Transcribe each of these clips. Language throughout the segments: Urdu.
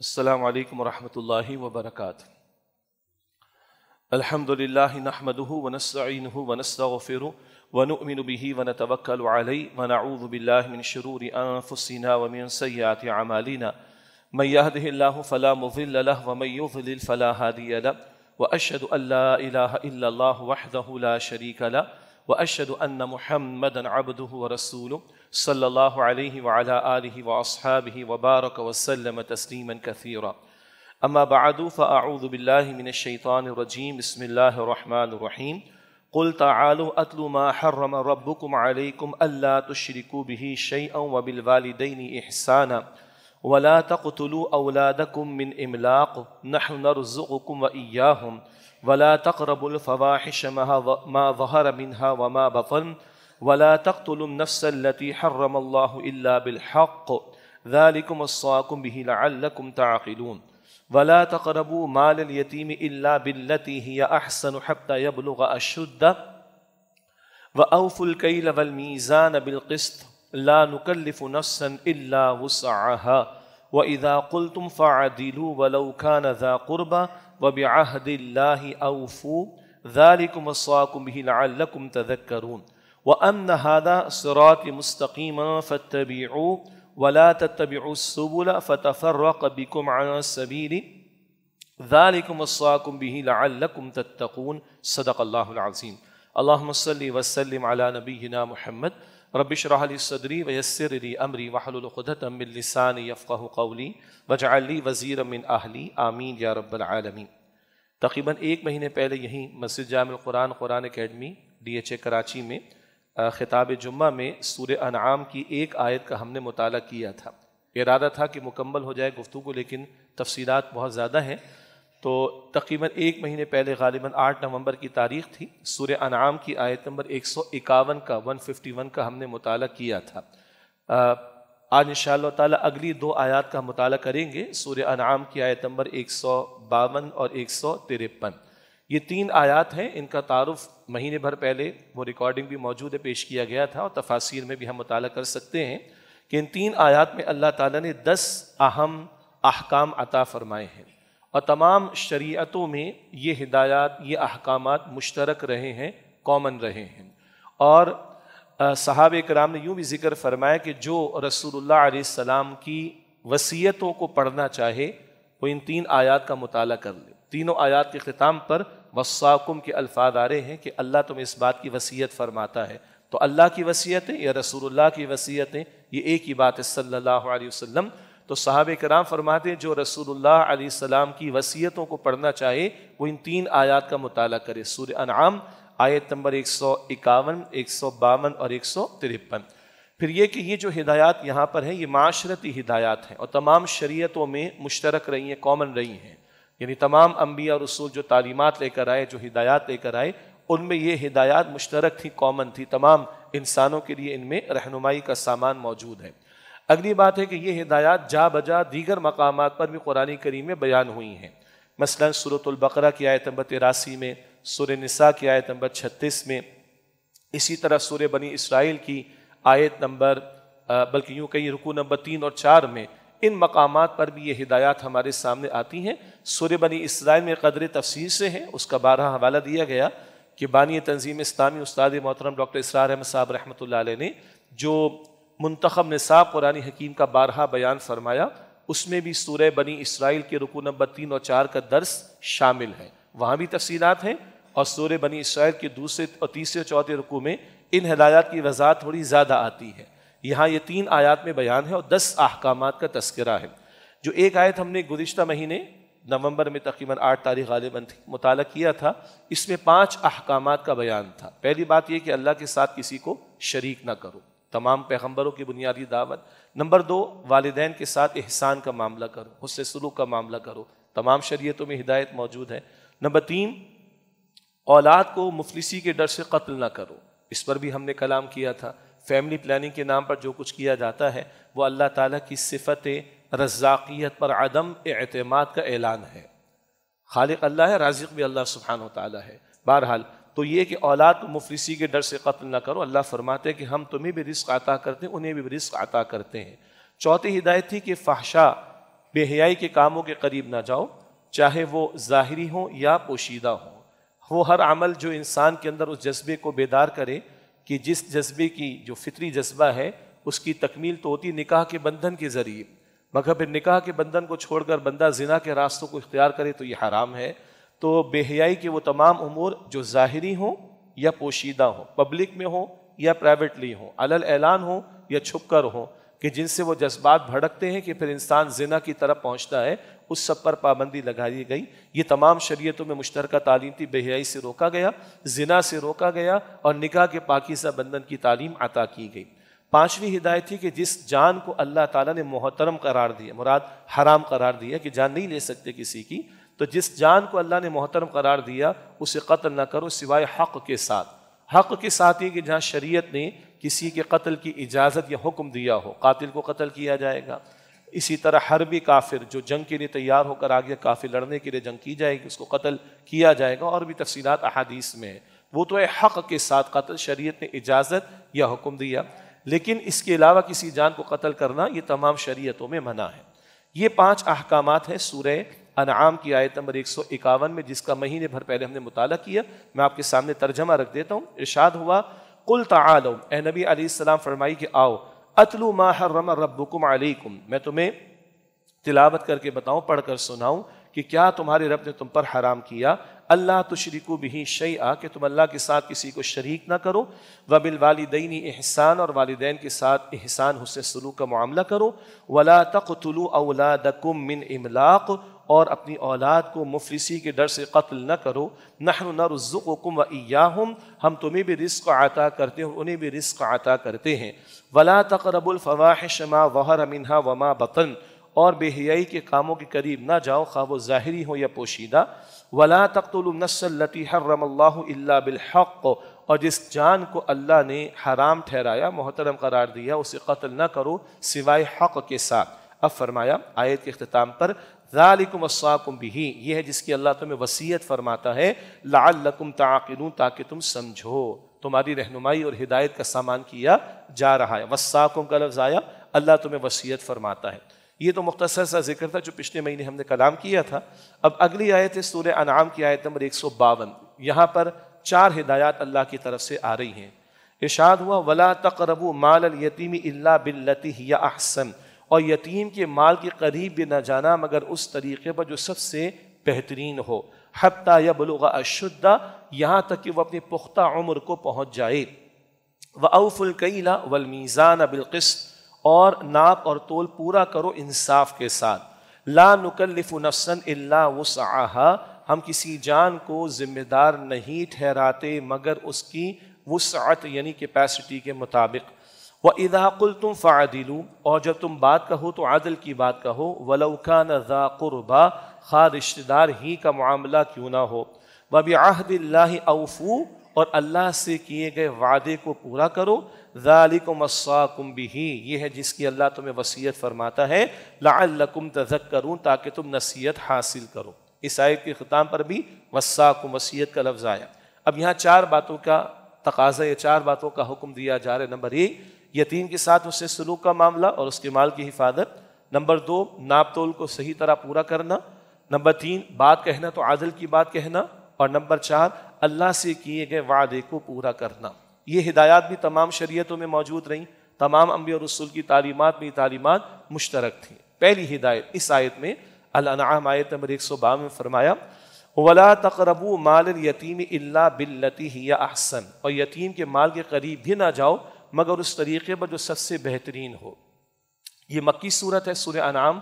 السلام علیکم ورحمۃ اللہ وبرکاتہ۔ الحمد للہ نحمده ونستعینه ونستغفره ونؤمن به ونتوکل علیہ ونعوذ باللہ من شرور انفسنا ومن سیئات اعمالنا من يهده الله فلا مضل له ومن يضلل فلا هادي له واشهد ان لا اله الا الله وحده لا شريك له واشهد ان محمدا عبده ورسوله صلی اللہ علیہ وعلى آلہ واصحابہ وبارک وسلم تسلیما کثیرا اما بعد فاعوذ باللہ من الشیطان الرجیم بسم اللہ الرحمن الرحیم قل تعالوا اتل ما حرم ربکم علیکم الا تشرکوا به شیئا وبالوالدین احسانا ولا تقتلوا اولادکم من املاق نحن نرزقکم وإیاہم ولا تقربوا الفواحش ما ظهر منها وما بطن ولا تقتلوا النفس التي حرم الله إلا بالحق ذلكم وصاكم به لعلكم تعقلون ولا تقربوا مال اليتيم إلا بالتي هي أحسن حتى يبلغ أشده وأوفوا الكيل والميزان بالقسط لا نكلف نفسا إلا وسعها وإذا قلتم فاعدلوا ولو كان ذا قربى وبعهد الله أوفوا ذلكم وصاكم به لعلكم تذكرون وَأَنَّ هَذَا صِرَاطِ مُسْتَقِيمًا فَاتَّبِعُوهُ وَلَا تَتَّبِعُوا السُّبُلَ فَتَفَرَّقَ بِكُمْ عَنْ سَبِيلِهِ ذَلِكُمْ وَصَّاكُمْ بِهِ لَعَلَّكُمْ تَتَّقُونَ صدق اللہ العظیم۔ اللہم صلی وسلم علی نبینا محمد رب اشرح لی صدری ویسر لی امری واحلل عقدۃ من لسانی یفقہوا قولی واجعل لی وزیرا من اہلی آمین یا رب العالمین۔ تقریباً ایک مہینے پہلے یہیں مسجد جامع القرآن قرآن اکیڈمی DHA کراچی میں خطاب جمعہ میں سورہ انعام کی ایک آیت کا ہم نے مطالعہ کیا تھا۔ ارادہ تھا کہ مکمل ہو جائے گفتگو، لیکن تفصیلات بہت زیادہ ہیں، تو تقریباً ایک مہینے پہلے غالباً 8 نومبر کی تاریخ تھی، سورہ انعام کی آیت نمبر 151 کا 151 کا ہم نے مطالعہ کیا تھا۔ آج انشاءاللہ تعالی اگلی 2 آیات کا مطالعہ کریں گے، سورہ انعام کی آیت نمبر 152 اور 153۔ یہ 3 آیات ہیں، ان کا تعارف مہینے بھر پہلے وہ ریکارڈنگ بھی موجود ہے، پیش کیا گیا تھا، اور تفاسیر میں بھی ہم مطالعہ کر سکتے ہیں کہ ان 3 آیات میں اللہ تعالیٰ نے 10 اہم احکام عطا فرمائے ہیں، اور تمام شریعتوں میں یہ ہدایات، یہ احکامات مشترک رہے ہیں، کامن رہے ہیں۔ اور صحابہ کرام نے یوں بھی ذکر فرمایا کہ جو رسول اللہ علیہ السلام کی وصیتوں کو پڑھنا چاہے وہ ان 3 آیات کا مطالعہ کر لے۔ تینوں آیات کے ختام پر وصاکم کے الفاظ آ رہے ہیں کہ اللہ تمہیں اس بات کی وصیت فرماتا ہے، تو اللہ کی وصیتیں یا رسول اللہ کی وصیتیں یہ ایک ہی بات ہے صلی اللہ علیہ وسلم۔ تو صحابہ کرام فرماتے ہیں جو رسول اللہ علیہ السلام کی وصیتوں کو پڑھنا چاہے وہ ان 3 آیات کا مطالعہ کرے۔ سورہ انعام آیت نمبر 151، 152 اور 153۔ پھر یہ کہ یہ جو ہدایات یہاں پر ہیں یہ معاشرتی ہدایات ہیں، اور تمام شریعتوں میں مشترک رہی ہیں، کامن رہی ہیں، یعنی تمام انبیاء اور رسول جو تعلیمات لے کر آئے، جو ہدایات لے کر آئے، ان میں یہ ہدایات مشترک تھی، کامن تھی، تمام انسانوں کے لیے ان میں رہنمائی کا سامان موجود ہے۔ اگلی بات ہے کہ یہ ہدایات جا بجا دیگر مقامات پر بھی قرآن کریم میں بیان ہوئی ہیں، مثلا سورۃ البقرہ کی آیت نمبر 83 میں، سورہ نساء کی آیت نمبر 36 میں، اسی طرح سورہ بنی اسرائیل کی آیت نمبر بلکہ یوں کہیں رکوع نمبر 3 اور 4 میں، ان مقامات پر بھی یہ ہدایات ہمارے سامنے آتی ہیں۔ سورہ بنی اسرائیل میں قدر تفصیل سے ہے، اس کا 12 حوالہ دیا گیا کہ بانی تنظیم اسلامی استاد محترم ڈاکٹر اسرار احمد صاحب رحمۃ اللہ علیہ نے جو منتخب نصاب قرآن حکیم کا 12 بیان فرمایا، اس میں بھی سورہ بنی اسرائیل کے رکوع نمبر 3 اور 4 کا درس شامل ہے، وہاں بھی تفصیلات ہیں، اور سورہ بنی اسرائیل کے 2 اور 3 اور 4 رکوع میں ان ہدایات کی وضاحت تھوڑی زیادہ آتی ہے۔ یہاں یہ 3 آیات میں بیان ہے اور 10 احکامات کا تذکرہ ہے۔ جو ایک آیت ہم نے گزشتہ مہینے نومبر میں تقریباً 8 تاریخ غالباً تھی، مطالعہ کیا تھا، اس میں 5 احکامات کا بیان تھا۔ پہلی بات یہ کہ اللہ کے ساتھ کسی کو شریک نہ کرو، تمام پیغمبروں کی بنیادی دعوت۔ نمبر 2، والدین کے ساتھ احسان کا معاملہ کرو، حسن سلوک کا معاملہ کرو، تمام شریعتوں میں ہدایت موجود ہے۔ نمبر 3، اولاد کو مفلسی کے ڈر سے قتل نہ کرو، اس پر بھی ہم نے کلام کیا تھا۔ فیملی پلاننگ کے نام پر جو کچھ کیا جاتا ہے وہ اللہ تعالیٰ کی صفت رزاقیت پر عدم اعتماد کا اعلان ہے۔ خالق اللہ ہے، رازق بھی اللہ سبحانہ و تعالیٰ ہے۔ بہرحال تو یہ کہ اولاد کو مفلسی کے ڈر سے قتل نہ کرو، اللہ فرماتے ہیں کہ ہم تمہیں بھی رزق عطا کرتے ہیں، انہیں بھی رزق عطا کرتے ہیں۔ چوتھی ہدایت تھی کہ فحشا بے حیائی کے کاموں کے قریب نہ جاؤ، چاہے وہ ظاہری ہوں یا پوشیدہ ہوں۔ وہ ہر عمل جو انسان کے اندر اس جذبے کو بیدار کرے کہ جس جذبے کی جو فطری جذبہ ہے اس کی تکمیل تو ہوتی نکاح کے بندھن کے ذریعے، مگر پھر نکاح کے بندھن کو چھوڑ کر بندہ زنا کے راستوں کو اختیار کرے تو یہ حرام ہے۔ تو بے حیائی کے وہ تمام امور جو ظاہری ہوں یا پوشیدہ ہوں، پبلک میں ہوں یا پرائیویٹلی ہوں، علل اعلان ہوں یا چھپ کر ہوں، کہ جن سے وہ جذبات بھڑکتے ہیں کہ پھر انسان زنا کی طرف پہنچتا ہے، اس سب پر پابندی لگائی گئی۔ یہ تمام شریعتوں میں مشترکہ تعلیم تھی، بے حیائی سے روکا گیا، زنا سے روکا گیا، اور نکاح کے پاکیزہ بندھن کی تعلیم عطا کی گئی۔ پانچویں ہدایت تھی کہ جس جان کو اللہ تعالیٰ نے محترم قرار دیا، مراد حرام قرار دیا کہ جان نہیں لے سکتے کسی کی، تو جس جان کو اللہ نے محترم قرار دیا اسے قتل نہ کرو سوائے حق کے ساتھ۔ حق کے ساتھ یہ کہ جہاں شریعت نے کسی کے قتل کی اجازت یا حکم دیا ہو، قاتل کو قتل کیا جائے گا۔ اسی طرح حربی کافر جو جنگ کے لیے تیار ہو کر آگے کافر لڑنے کے لیے جنگ کی جائے گی، اس کو قتل کیا جائے گا، اور بھی تفصیلات احادیث میں ہے۔ وہ تو ہے حق کے ساتھ قتل، شریعت نے اجازت یا حکم دیا، لیکن اس کے علاوہ کسی جان کو قتل کرنا یہ تمام شریعتوں میں منع ہے۔ یہ 5 احکامات ہیں سورہ انعام کی آیت نمبر 151 میں، جس کا مہینے بھر پہلے ہم نے مطالعہ کیا۔ میں آپ کے سامنے ترجمہ رکھ دیتا ہوں۔ ارشاد ہوا قل تعالوا، اے نبی علیہ السلام فرمائی کہ آؤ، اتلو ما حرم ربکم علیکم، میں تمہیں تلاوت کر کے بتاؤں، پڑھ کر سناؤں کہ کیا تمہارے رب نے تم پر حرام کیا۔ اللہ تشرکوا بہ شیئا، کہ تم اللہ کے ساتھ کسی کو شریک نہ کرو، وبالوالدین احسان، اور والدین کے ساتھ احسان حسن سلوک کا معاملہ کرو، ولا تقتلوا اولادکم من املاق، اور اپنی اولاد کو مفلسی کے ڈر سے قتل نہ کرو، نحن نرزقکم وایاہم، ہم تمہیں بھی رزق عطا کرتے ہیں اور انہیں بھی رزق عطا کرتے ہیں، ولا تقربوا الفواحش ما ظہر منها وما بطن، اور بے حیائی کے کاموں کے قریب نہ جاؤ خواہ وہ ظاہری ہو یا پوشیدہ، ولا تقتلوا النفس التي حرم اللہ الا بالحق، اور جس جان کو اللہ نے حرام ٹھہرایا، محترم قرار دیا، اسے قتل نہ کرو سوائے حق کے ساتھ۔ اب فرمایا آیت کے اختتام پر ذالکم وصاکم بہ، یہ ہے جس کی اللہ تمہیں وصیت فرماتا ہے، لعلکم تعقلون، تاکہ تم سمجھو، تمہاری رہنمائی اور ہدایت کا سامان کیا جا رہا ہے۔ وصاکم کا لفظ آیا، اللہ تمہیں وصیت فرماتا ہے۔ یہ تو مختصر سا ذکر تھا جو پچھلے مہینے ہم نے کلام کیا تھا۔ اب اگلی آیت ہے سورہ انعام کی آیت نمبر 152، یہاں پر 4 ہدایات اللہ کی طرف سے آ رہی ہیں۔ ارشاد ہوا ولا تقربوا مال الیتیم الا بالتی ہی احسن، اور یتیم کے مال کے قریب بھی نہ جانا مگر اس طریقے پر جو سب سے بہترین ہو، حتی یبلغ اشدہ، یہاں تک کہ وہ اپنی پختہ عمر کو پہنچ جائے، وأوفوا الکیل والمیزان بالقسط، اور ناپ اور تول پورا کرو انصاف کے ساتھ، لا نکلف نفسا الا وسعها، ہم کسی جان کو ذمہ دار نہیں ٹھہراتے مگر اس کی وسعت یعنی کیپیسٹی کے مطابق، وَإِذَا قُلْتُمْ فَعَدِلُوا، اور جب تم بات کہو تو عدل کی بات کہو، وَلَوْ كَانَ ذَا قُرْبَى، خواہ رشتہ دار ہی کا معاملہ کیوں نہ ہو، وَبِعَهْدِ اللَّهِ أَوْفُوا، اور اللہ سے کیے گئے وعدے کو پورا کرو، ذَلِكُمْ وَصَّاكُمْ بِهِ، یہ ہے جس کی اللہ تمہیں وصیت فرماتا ہے، لَعَلَّكُمْ تَذَكَّرُونَ، تاکہ تم نصیحت حاصل کرو۔ اس آیت کے ختام پر بھی وصاکم، وصیت کا لفظ آیا۔ اب یہاں 4 باتوں کا تقاضا، یہ 4 باتوں کا حکم دیا جا رہا ہے۔ نمبر 1، یتیم کے ساتھ اس سے سلوک کا معاملہ اور اس کے مال کی حفاظت۔ نمبر 2، ناپ تول کو صحیح طرح پورا کرنا۔ نمبر 3، بات کہنا تو عادل کی بات کہنا۔ اور نمبر 4، اللہ سے کیے گئے وعدے کو پورا کرنا۔ یہ ہدایات بھی تمام شریعتوں میں موجود رہیں، تمام انبیاء اور رسول کی تعلیمات میں یہ تعلیمات مشترک تھیں۔ پہلی ہدایت اس آیت میں الانعام آیت نمبر 152 میں فرمایا وَلَا تَقْرَبُوا مَالَ الْيَتِيمِ إِلَّا بِالَّتِي هِيَ أَحْسَنُ، اور یتیم کے مال کے قریب بھی نہ جاؤ مگر اس طریقے پر جو سب سے بہترین ہو۔ یہ مکی صورت ہے سورہ انعام،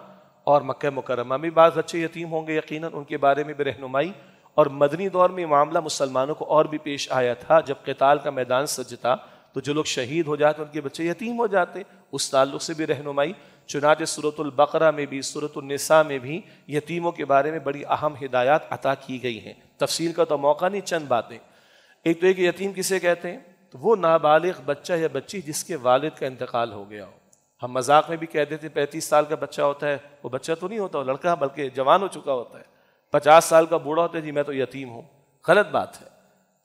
اور مکہ مکرمہ میں بعض بچے یتیم ہوں گے یقیناً، ان کے بارے میں بھی رہنمائی، اور مدنی دور میں معاملہ مسلمانوں کو اور بھی پیش آیا تھا، جب قتال کا میدان سجتا تو جو لوگ شہید ہو جاتے ان کے بچے یتیم ہو جاتے، اس تعلق سے بھی رہنمائی۔ چنانچہ سورۃ البقرہ میں بھی، سورۃ النساء میں بھی یتیموں کے بارے میں بڑی اہم ہدایات عطا کی گئی ہیں۔ تفصیل کا تو موقع نہیں، چند باتیں۔ ایک تو یہ کہ یتیم کسے کہتے ہیں، تو وہ نابالغ بچہ یا بچی جس کے والد کا انتقال ہو گیا ہو۔ ہم مذاق میں بھی کہہ دیتے 35 سال کا بچہ ہوتا ہے، وہ بچہ تو نہیں ہوتا، وہ لڑکا بلکہ جوان ہو چکا ہوتا ہے۔ 50 سال کا بوڑھا ہوتا ہے، جی میں تو یتیم ہوں، غلط بات ہے۔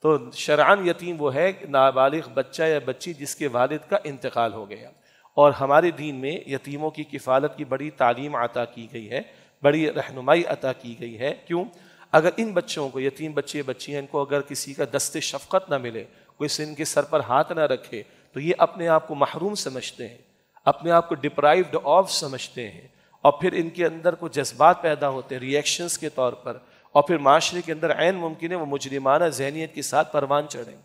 تو شرعاً یتیم وہ ہے نابالغ بچہ یا بچی جس کے والد کا انتقال ہو گیا۔ اور ہمارے دین میں یتیموں کی کفالت کی بڑی تعلیم عطا کی گئی ہے، بڑی رہنمائی عطا کی گئی ہے۔ کیوں؟ اگر ان بچوں کو، یتیم بچے بچیاں، ان کو اگر کسی کا دست شفقت نہ ملے، کوئی ان کے سر پر ہاتھ نہ رکھے، تو یہ اپنے آپ کو محروم سمجھتے ہیں، اپنے آپ کو ڈپرائیوڈ آف سمجھتے ہیں، اور پھر ان کے اندر کو جذبات پیدا ہوتے ہیں ریئیکشنز کے طور پر، اور پھر معاشرے کے اندر عین ممکن ہے وہ مجرمانہ ذہنیت کے ساتھ پروان چڑھیں۔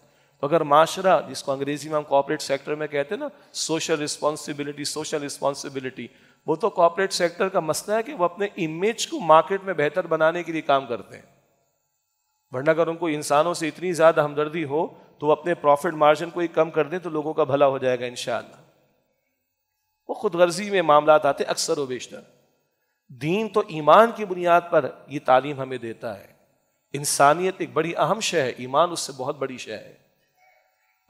تو اگر معاشرہ، جس کو انگریزی میں ہم کارپوریٹ سیکٹر میں کہتے ہیں نا، سوشل رسپانسبلٹی، وہ تو کارپوریٹ سیکٹر کا مسئلہ ہے کہ وہ اپنے امیج کو مارکیٹ میں بہتر بنانے کے لیے کام کرتے ہیں، ورنہ اگر ان کو انسانوں سے اتنی زیادہ ہمدردی ہو تو وہ اپنے پروفٹ مارجن کو ہی کم کر دیں تو لوگوں کا بھلا ہو جائے گا انشاءاللہ۔ وہ خود غرضی میں معاملات آتے اکثر و بیشتر۔ دین تو ایمان کی بنیاد پر یہ تعلیم ہمیں دیتا ہے۔ انسانیت ایک بڑی اہم شے ہے، ایمان اس سے بہت بڑی شے ہے۔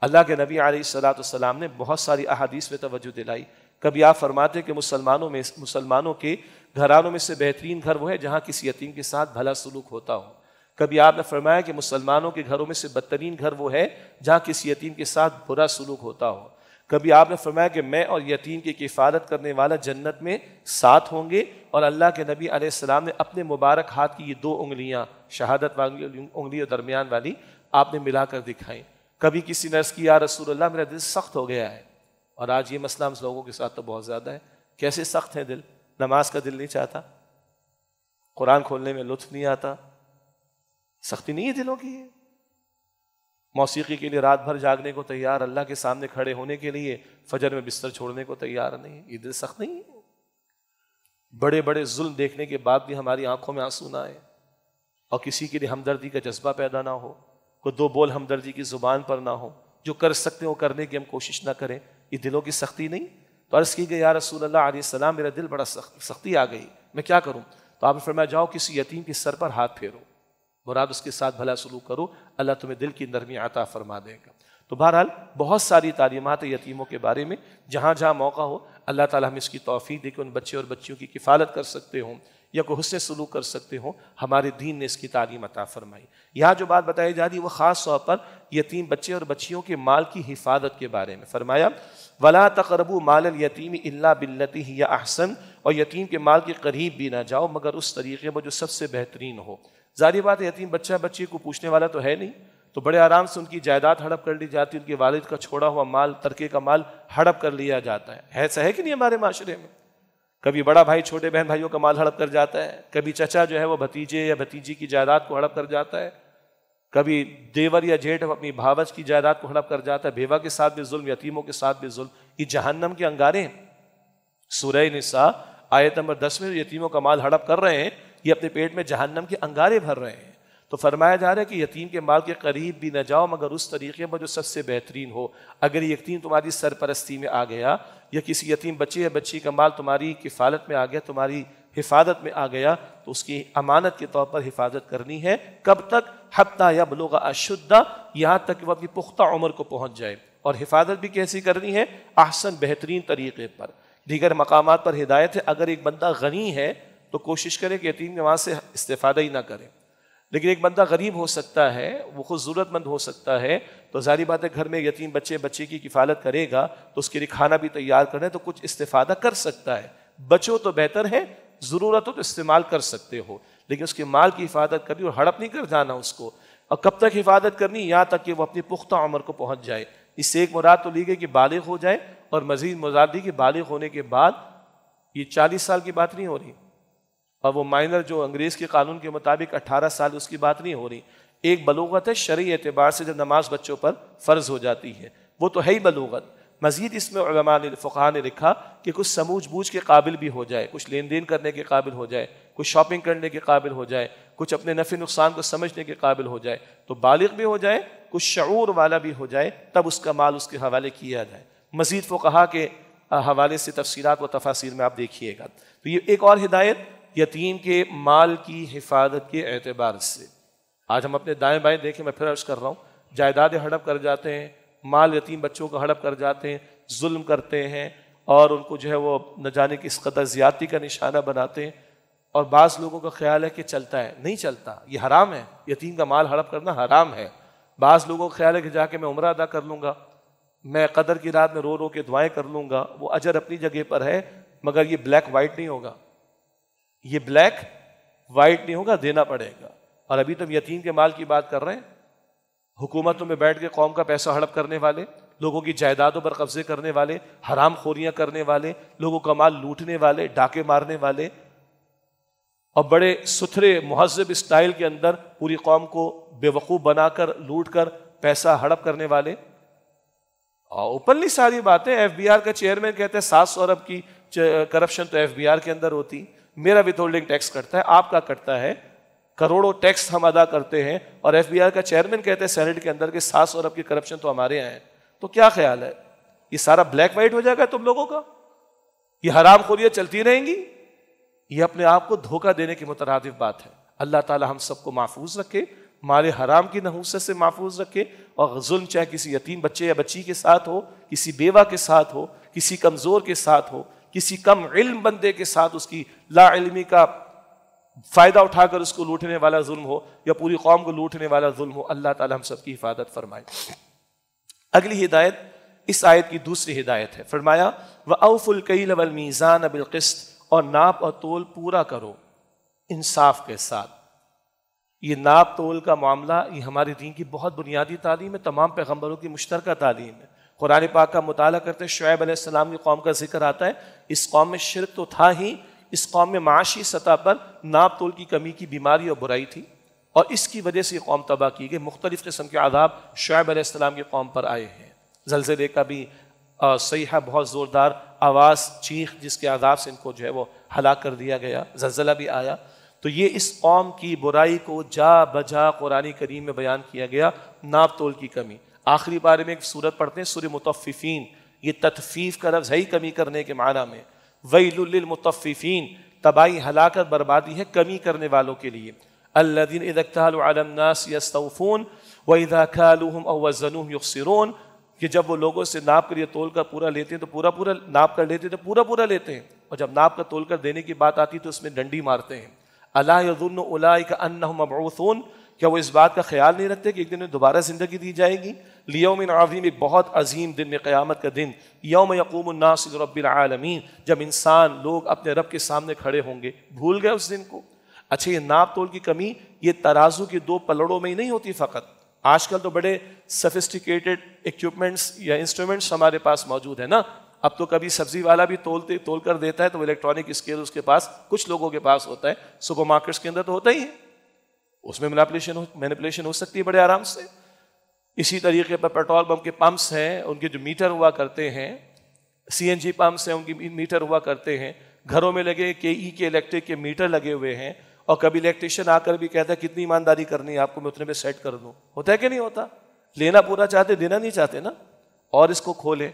اللہ کے نبی علیہ الصلوۃ والسلام نے بہت ساری احادیث میں توجہ دلائی۔ کبھی آپ فرماتے کہ مسلمانوں کے گھرانوں میں سے بہترین گھر وہ ہے جہاں کسی یتیم کے ساتھ بھلا سلوک ہوتا ہو۔ کبھی آپ نے فرمایا کہ مسلمانوں کے گھروں میں سے بدترین گھر وہ ہے جہاں کسی یتیم کے ساتھ برا سلوک ہوتا ہو۔ کبھی آپ نے فرمایا کہ میں اور یتیم کی کفالت کرنے والا جنت میں ساتھ ہوں گے، اور اللہ کے نبی علیہ السلام نے اپنے مبارک ہاتھ کی یہ 2 انگلیاں، شہادت والی انگلی اور درمیان والی، آپ نے ملا کر دکھائیں۔ کبھی کسی نے عرض کی یا رسول اللہ میرا دل سخت ہو گیا ہے، اور آج یہ مسئلہ ہم لوگوں کے ساتھ تو بہت زیادہ ہے۔ کیسے سخت ہے دل؟ نماز کا دل نہیں چاہتا، قرآن کھولنے میں لطف نہیں آتا، سختی نہیں ہے دلوں کی؟ موسیقی کے لیے رات بھر جاگنے کو تیار، اللہ کے سامنے کھڑے ہونے کے لیے فجر میں بستر چھوڑنے کو تیار نہیں، یہ دل سخت نہیں ہے؟ بڑے بڑے ظلم دیکھنے کے بعد بھی ہماری آنکھوں میں آنسو نہ آئے، اور کسی کے لیے ہمدردی کا جذبہ پیدا نہ ہو، کوئی 2 بول ہمدردی کی زبان پر نہ ہو، جو کر سکتے ہیں وہ کرنے کی ہم کوشش نہ کریں، یہ دلوں کی سختی نہیں؟ تو عرض کی گئی یا رسول اللہ علیہ السلام میرا دل بڑا سختی آ گئی، میں کیا کروں؟ تو آپ نے فرمایا جاؤ کسی یتیم کے سر پر ہاتھ پھیرو، مراد اس کے ساتھ بھلا سلوک کرو، اللہ تمہیں دل کی نرمی عطا فرما دے گا۔ تو بہرحال بہت ساری تعلیمات یتیموں کے بارے میں، جہاں جہاں موقع ہو اللہ تعالیٰ ہمیں اس کی توفیق دے کہ ان بچے اور بچیوں کی کفالت کر سکتے ہوں یا کوئی حسن سلوک کر سکتے ہوں، ہمارے دین نے اس کی تعلیم عطا فرمائی۔ یہاں جو بات بتائی جا رہی ہے وہ خاص طور پر یتیم بچے اور بچیوں کے مال کی حفاظت کے بارے میں۔ فرمایا وَلَا تَقْرَبُوا مَالَ الْيَتِيمِ إِلَّا بِالَّتِي هِيَ أَحْسَنُ، اور یتیم کے مال کے قریب بھی نہ جاؤ مگر اس طریقے میں جو سب سے بہترین ہو۔ ظاہر بات ہے یتیم بچہ بچی کو پوچھنے والا تو ہے نہیں، تو بڑے آرام سے ان کی جائیداد ہڑپ کر لی جاتی، ان کے والد کا چھوڑا ہوا مال، ترکے کا مال ہڑپ کر لیا جاتا ہے۔ ایسا ہے کہ نہیں ہمارے معاشرے میں؟ کبھی بڑا بھائی چھوٹے بہن بھائیوں کا مال ہڑپ کر جاتا ہے، کبھی چچا جو ہے وہ بھتیجے یا بھتیجی کی جائیداد کو ہڑپ کر جاتا ہے، کبھی دیور یا جیٹھ اپنی بھاوج کی جائیداد کو ہڑپ کر جاتا ہے، بیوہ کے ساتھ بھی ظلم، یتیموں کے ساتھ بھی ظلم۔ یہ جہنم کے انگارے ہیں۔ سورہ نساء آیت نمبر 10 میں یتیموں کا مال ہڑپ کر رہے ہیں، یہ اپنے پیٹ میں جہنم کے انگارے بھر رہے ہیں۔ تو فرمایا جا رہا ہے کہ یتیم کے مال کے قریب بھی نہ جاؤ مگر اس طریقے میں جو سب سے بہترین ہو۔ اگر یہ یتیم تمہاری سرپرستی میں آ گیا یا کسی یتیم بچے یا بچی کا مال تمہاری کفالت میں آ گیا، تمہاری حفاظت میں آ گیا، تو اس کی امانت کے طور پر حفاظت کرنی ہے۔ کب تک؟ حتی یبلغ اشدہ، یہاں تک کہ وہ اپنی پختہ عمر کو پہنچ جائے۔ اور حفاظت بھی کیسی کرنی ہے؟ احسن، بہترین طریقے پر۔ دیگر مقامات پر ہدایت ہے اگر ایک بندہ غنی ہے تو کوشش کرے کہ یتیم کے وہاں سے استفادہ ہی نہ کرے، لیکن ایک بندہ غریب ہو سکتا ہے، وہ خود ضرورت مند ہو سکتا ہے، تو ظاہری بات ہے گھر میں یتیم بچے کی کفالت کرے گا تو اس کے لیے کھانا بھی تیار کرنا ہے، تو کچھ استفادہ کر سکتا ہے۔ بچو تو بہتر ہے، ضرورت ہو تو استعمال کر سکتے ہو، لیکن اس کے مال کی حفاظت کرنی اور ہڑپ نہیں کر جانا اس کو۔ اور کب تک حفاظت کرنی؟ یہاں تک کہ وہ اپنی پختہ عمر کو پہنچ جائے۔ اس سے ایک مراد تو لی گئی کہ بالغ ہو جائے، اور مزید مراد دی کہ بالغ ہونے کے بعد یہ 40 سال کی بات نہیں ہو رہی، اور وہ مائنر جو انگریز کے قانون کے مطابق 18 سال اس کی بات نہیں ہو رہی۔ ایک بلوغت ہے شرعی اعتبار سے جب نماز بچوں پر فرض ہو جاتی ہے، وہ تو ہے ہی بلوغت۔ مزید اس میں علماء نے، فقہاء نے لکھا کہ کچھ سمجھ بوجھ کے قابل بھی ہو جائے، کچھ لین دین کرنے کے قابل ہو جائے، کچھ شاپنگ کرنے کے قابل ہو جائے، کچھ اپنے نفع نقصان کو سمجھنے کے قابل ہو جائے، تو بالغ بھی ہو جائے، کچھ شعور والا بھی ہو جائے، تب اس کا مال اس کے حوالے کیا جائے۔ مزید فقہاء کے حوالے سے تفصیلات و تفاصیل میں آپ دیکھیے گا۔ تو یہ ایک اور ہدایت یتیم کے مال کی حفاظت کے اعتبار سے۔ آج ہم اپنے دائیں بائیں دیکھیں، میں پھر عرض کر رہا ہوں، جائیدادیں ہڑپ کر جاتے ہیں، مال یتیم بچوں کو ہڑپ کر جاتے ہیں، ظلم کرتے ہیں، اور ان کو جو ہے وہ نہ جانے کس قدر زیادتی کا نشانہ بناتے ہیں، اور بعض لوگوں کا خیال ہے کہ چلتا ہے، نہیں چلتا، یہ حرام ہے، یتیم کا مال ہڑپ کرنا حرام ہے۔ بعض لوگوں کا خیال ہے کہ جا کے میں عمرہ ادا کر لوں گا، میں قدر کی رات میں رو رو کے دعائیں کر لوں گا، وہ اجر اپنی جگہ پر ہے، مگر یہ بلیک وائٹ نہیں ہوگا، یہ بلیک وائٹ نہیں ہوگا، دینا پڑے گا۔ اور ابھی تم یتیم کے مال کی بات کر رہے ہیں، حکومتوں میں بیٹھ کے قوم کا پیسہ ہڑپ کرنے والے، لوگوں کی جائیدادوں پر قبضے کرنے والے، حرام خوریاں کرنے والے، لوگوں کا مال لوٹنے والے، ڈاکے مارنے والے، اور بڑے ستھرے مہذب اسٹائل کے اندر پوری قوم کو بے وقوف بنا کر لوٹ کر پیسہ ہڑپ کرنے والے۔ اور اوپنلی ساری باتیں، ایف بی آر کا چیئرمین کہتے ہیں 700 ارب کی کرپشن تو ایف بی آر کے اندر ہوتی، میرا ود ہولڈنگ ٹیکس کرتا ہے، آپ کا کرتا ہے، کروڑوں ٹیکس ہم ادا کرتے ہیں، اور ایف بی آر کا چیئرمین کہتے ہیں سینٹ کے اندر کہ 700 ارب کی کرپشن تو ہمارے یہاں ہے۔ تو کیا خیال ہے، یہ سارا بلیک وائٹ ہو جائے گا تم لوگوں کا؟ یہ حرام خوریاں چلتی رہیں گی؟ یہ اپنے آپ کو دھوکہ دینے کی مترادف بات ہے۔ اللہ تعالی ہم سب کو محفوظ رکھے، مال حرام کی نحوست سے محفوظ رکھے، اور ظلم چاہے کسی یتیم بچے یا بچی کے ساتھ ہو، کسی بیوہ کے ساتھ ہو، کسی کمزور کے ساتھ ہو، کسی کم علم بندے کے ساتھ اس کی لا علمی کا فائدہ اٹھا کر اس کو لوٹنے والا ظلم ہو، یا پوری قوم کو لوٹنے والا ظلم ہو، اللہ تعالی ہم سب کی حفاظت فرمائے۔ اگلی ہدایت اس آیت کی دوسری ہدایت ہے، فرمایا وَأَوْفُوا الْكَيْلَ وَالْمِيزَانَ بِالْقِسْطِ، اور ناپ اور تول پورا کرو انصاف کے ساتھ۔ یہ ناپ تول کا معاملہ یہ ہمارے دین کی بہت بنیادی تعلیم ہے، تمام پیغمبروں کی مشترکہ تعلیم ہے۔ قرآن پاک کا مطالعہ کرتے شعیب علیہ السلام کی قوم کا ذکر آتا ہے، اس قوم میں شرک تو تھا ہی، اس قوم میں معاشی سطح پر ناپ تول کی کمی کی بیماری اور برائی تھی، اور اس کی وجہ سے یہ قوم تباہ کی گئی۔ مختلف قسم کے عذاب شعیب علیہ السلام کی قوم پر آئے ہیں، زلزلے کا بھی صیحہ، بہت زوردار آواز، چیخ، جس کے عذاب سے ان کو جو ہے وہ ہلاک کر دیا گیا، زلزلہ بھی آیا۔ تو یہ اس قوم کی برائی کو جا بجا قرآن کریم میں بیان کیا گیا، ناپ تول کی کمی۔ آخری بارے میں ایک سورت پڑھتے ہیں، سورہ مطففین، یہ تطفیف کا لفظ ہے ہی کمی کرنے کے معنی میں، ویل للمطففین، تباہی، ہلاکت، بربادی ہے کمی کرنے والوں کے لیے، الذین اذا اکتالوا علی الناس یستوفون واذا کالوہم او وزنوہم یخسرون، کہ جب وہ لوگوں سے ناپ کر یا تول کر پورا لیتے ہیں تو پورا پورا ناپ کر لیتے ہیں، تو پورا پورا لیتے ہیں، اور جب ناپ کر تول کر دینے کی بات آتی تو اس میں ڈنڈی مارتے ہیں۔ الا یظن اولئک انہم مبعوثون، کیا وہ اس بات کا خیال نہیں رکھتے کہ ایک دن میں دوبارہ زندگی دی جائے گی؟ لیوم عظیم، ایک بہت عظیم دن میں، قیامت کا دن، یوم یقوم الناس لرب العالمین، جب انسان لوگ اپنے رب کے سامنے کھڑے ہوں گے۔ بھول گئے اس دن کو؟ اچھا، یہ ناپ تول کی کمی یہ ترازو کے دو پلڑوں میں ہی نہیں ہوتی فقط، آج کل تو بڑے سفسٹیکیٹڈ ایکوپمنٹس یا انسٹرومنٹس ہمارے پاس موجود ہیں نا۔ اب تو کبھی سبزی والا بھی تول کر دیتا ہے تو الیکٹرانک اسکیل اس کے پاس، کچھ لوگوں کے پاس ہوتا ہے، سپر مارکیٹس کے اندر تو ہوتا ہی ہے، اس میں مینیپولیشن ہو سکتی ہے بڑے آرام سے۔ اسی طریقے پر پیٹرول پمپ کے پمپس ہیں، ان کے جو میٹر ہوا کرتے ہیں، سی این جی پمپس ہیں، ان کی میٹر ہوا کرتے ہیں، گھروں میں لگے کے ای کے الیکٹرک کے میٹر لگے ہوئے ہیں، اور کبھی الیکٹریشین آ کر بھی کہتا ہے کتنی ایمانداری کرنی ہے آپ کو، میں اتنے پہ سیٹ کر دوں۔ ہوتا ہے کہ نہیں ہوتا؟ لینا پورا چاہتے، دینا نہیں چاہتے نا۔ اور اس کو کھولے،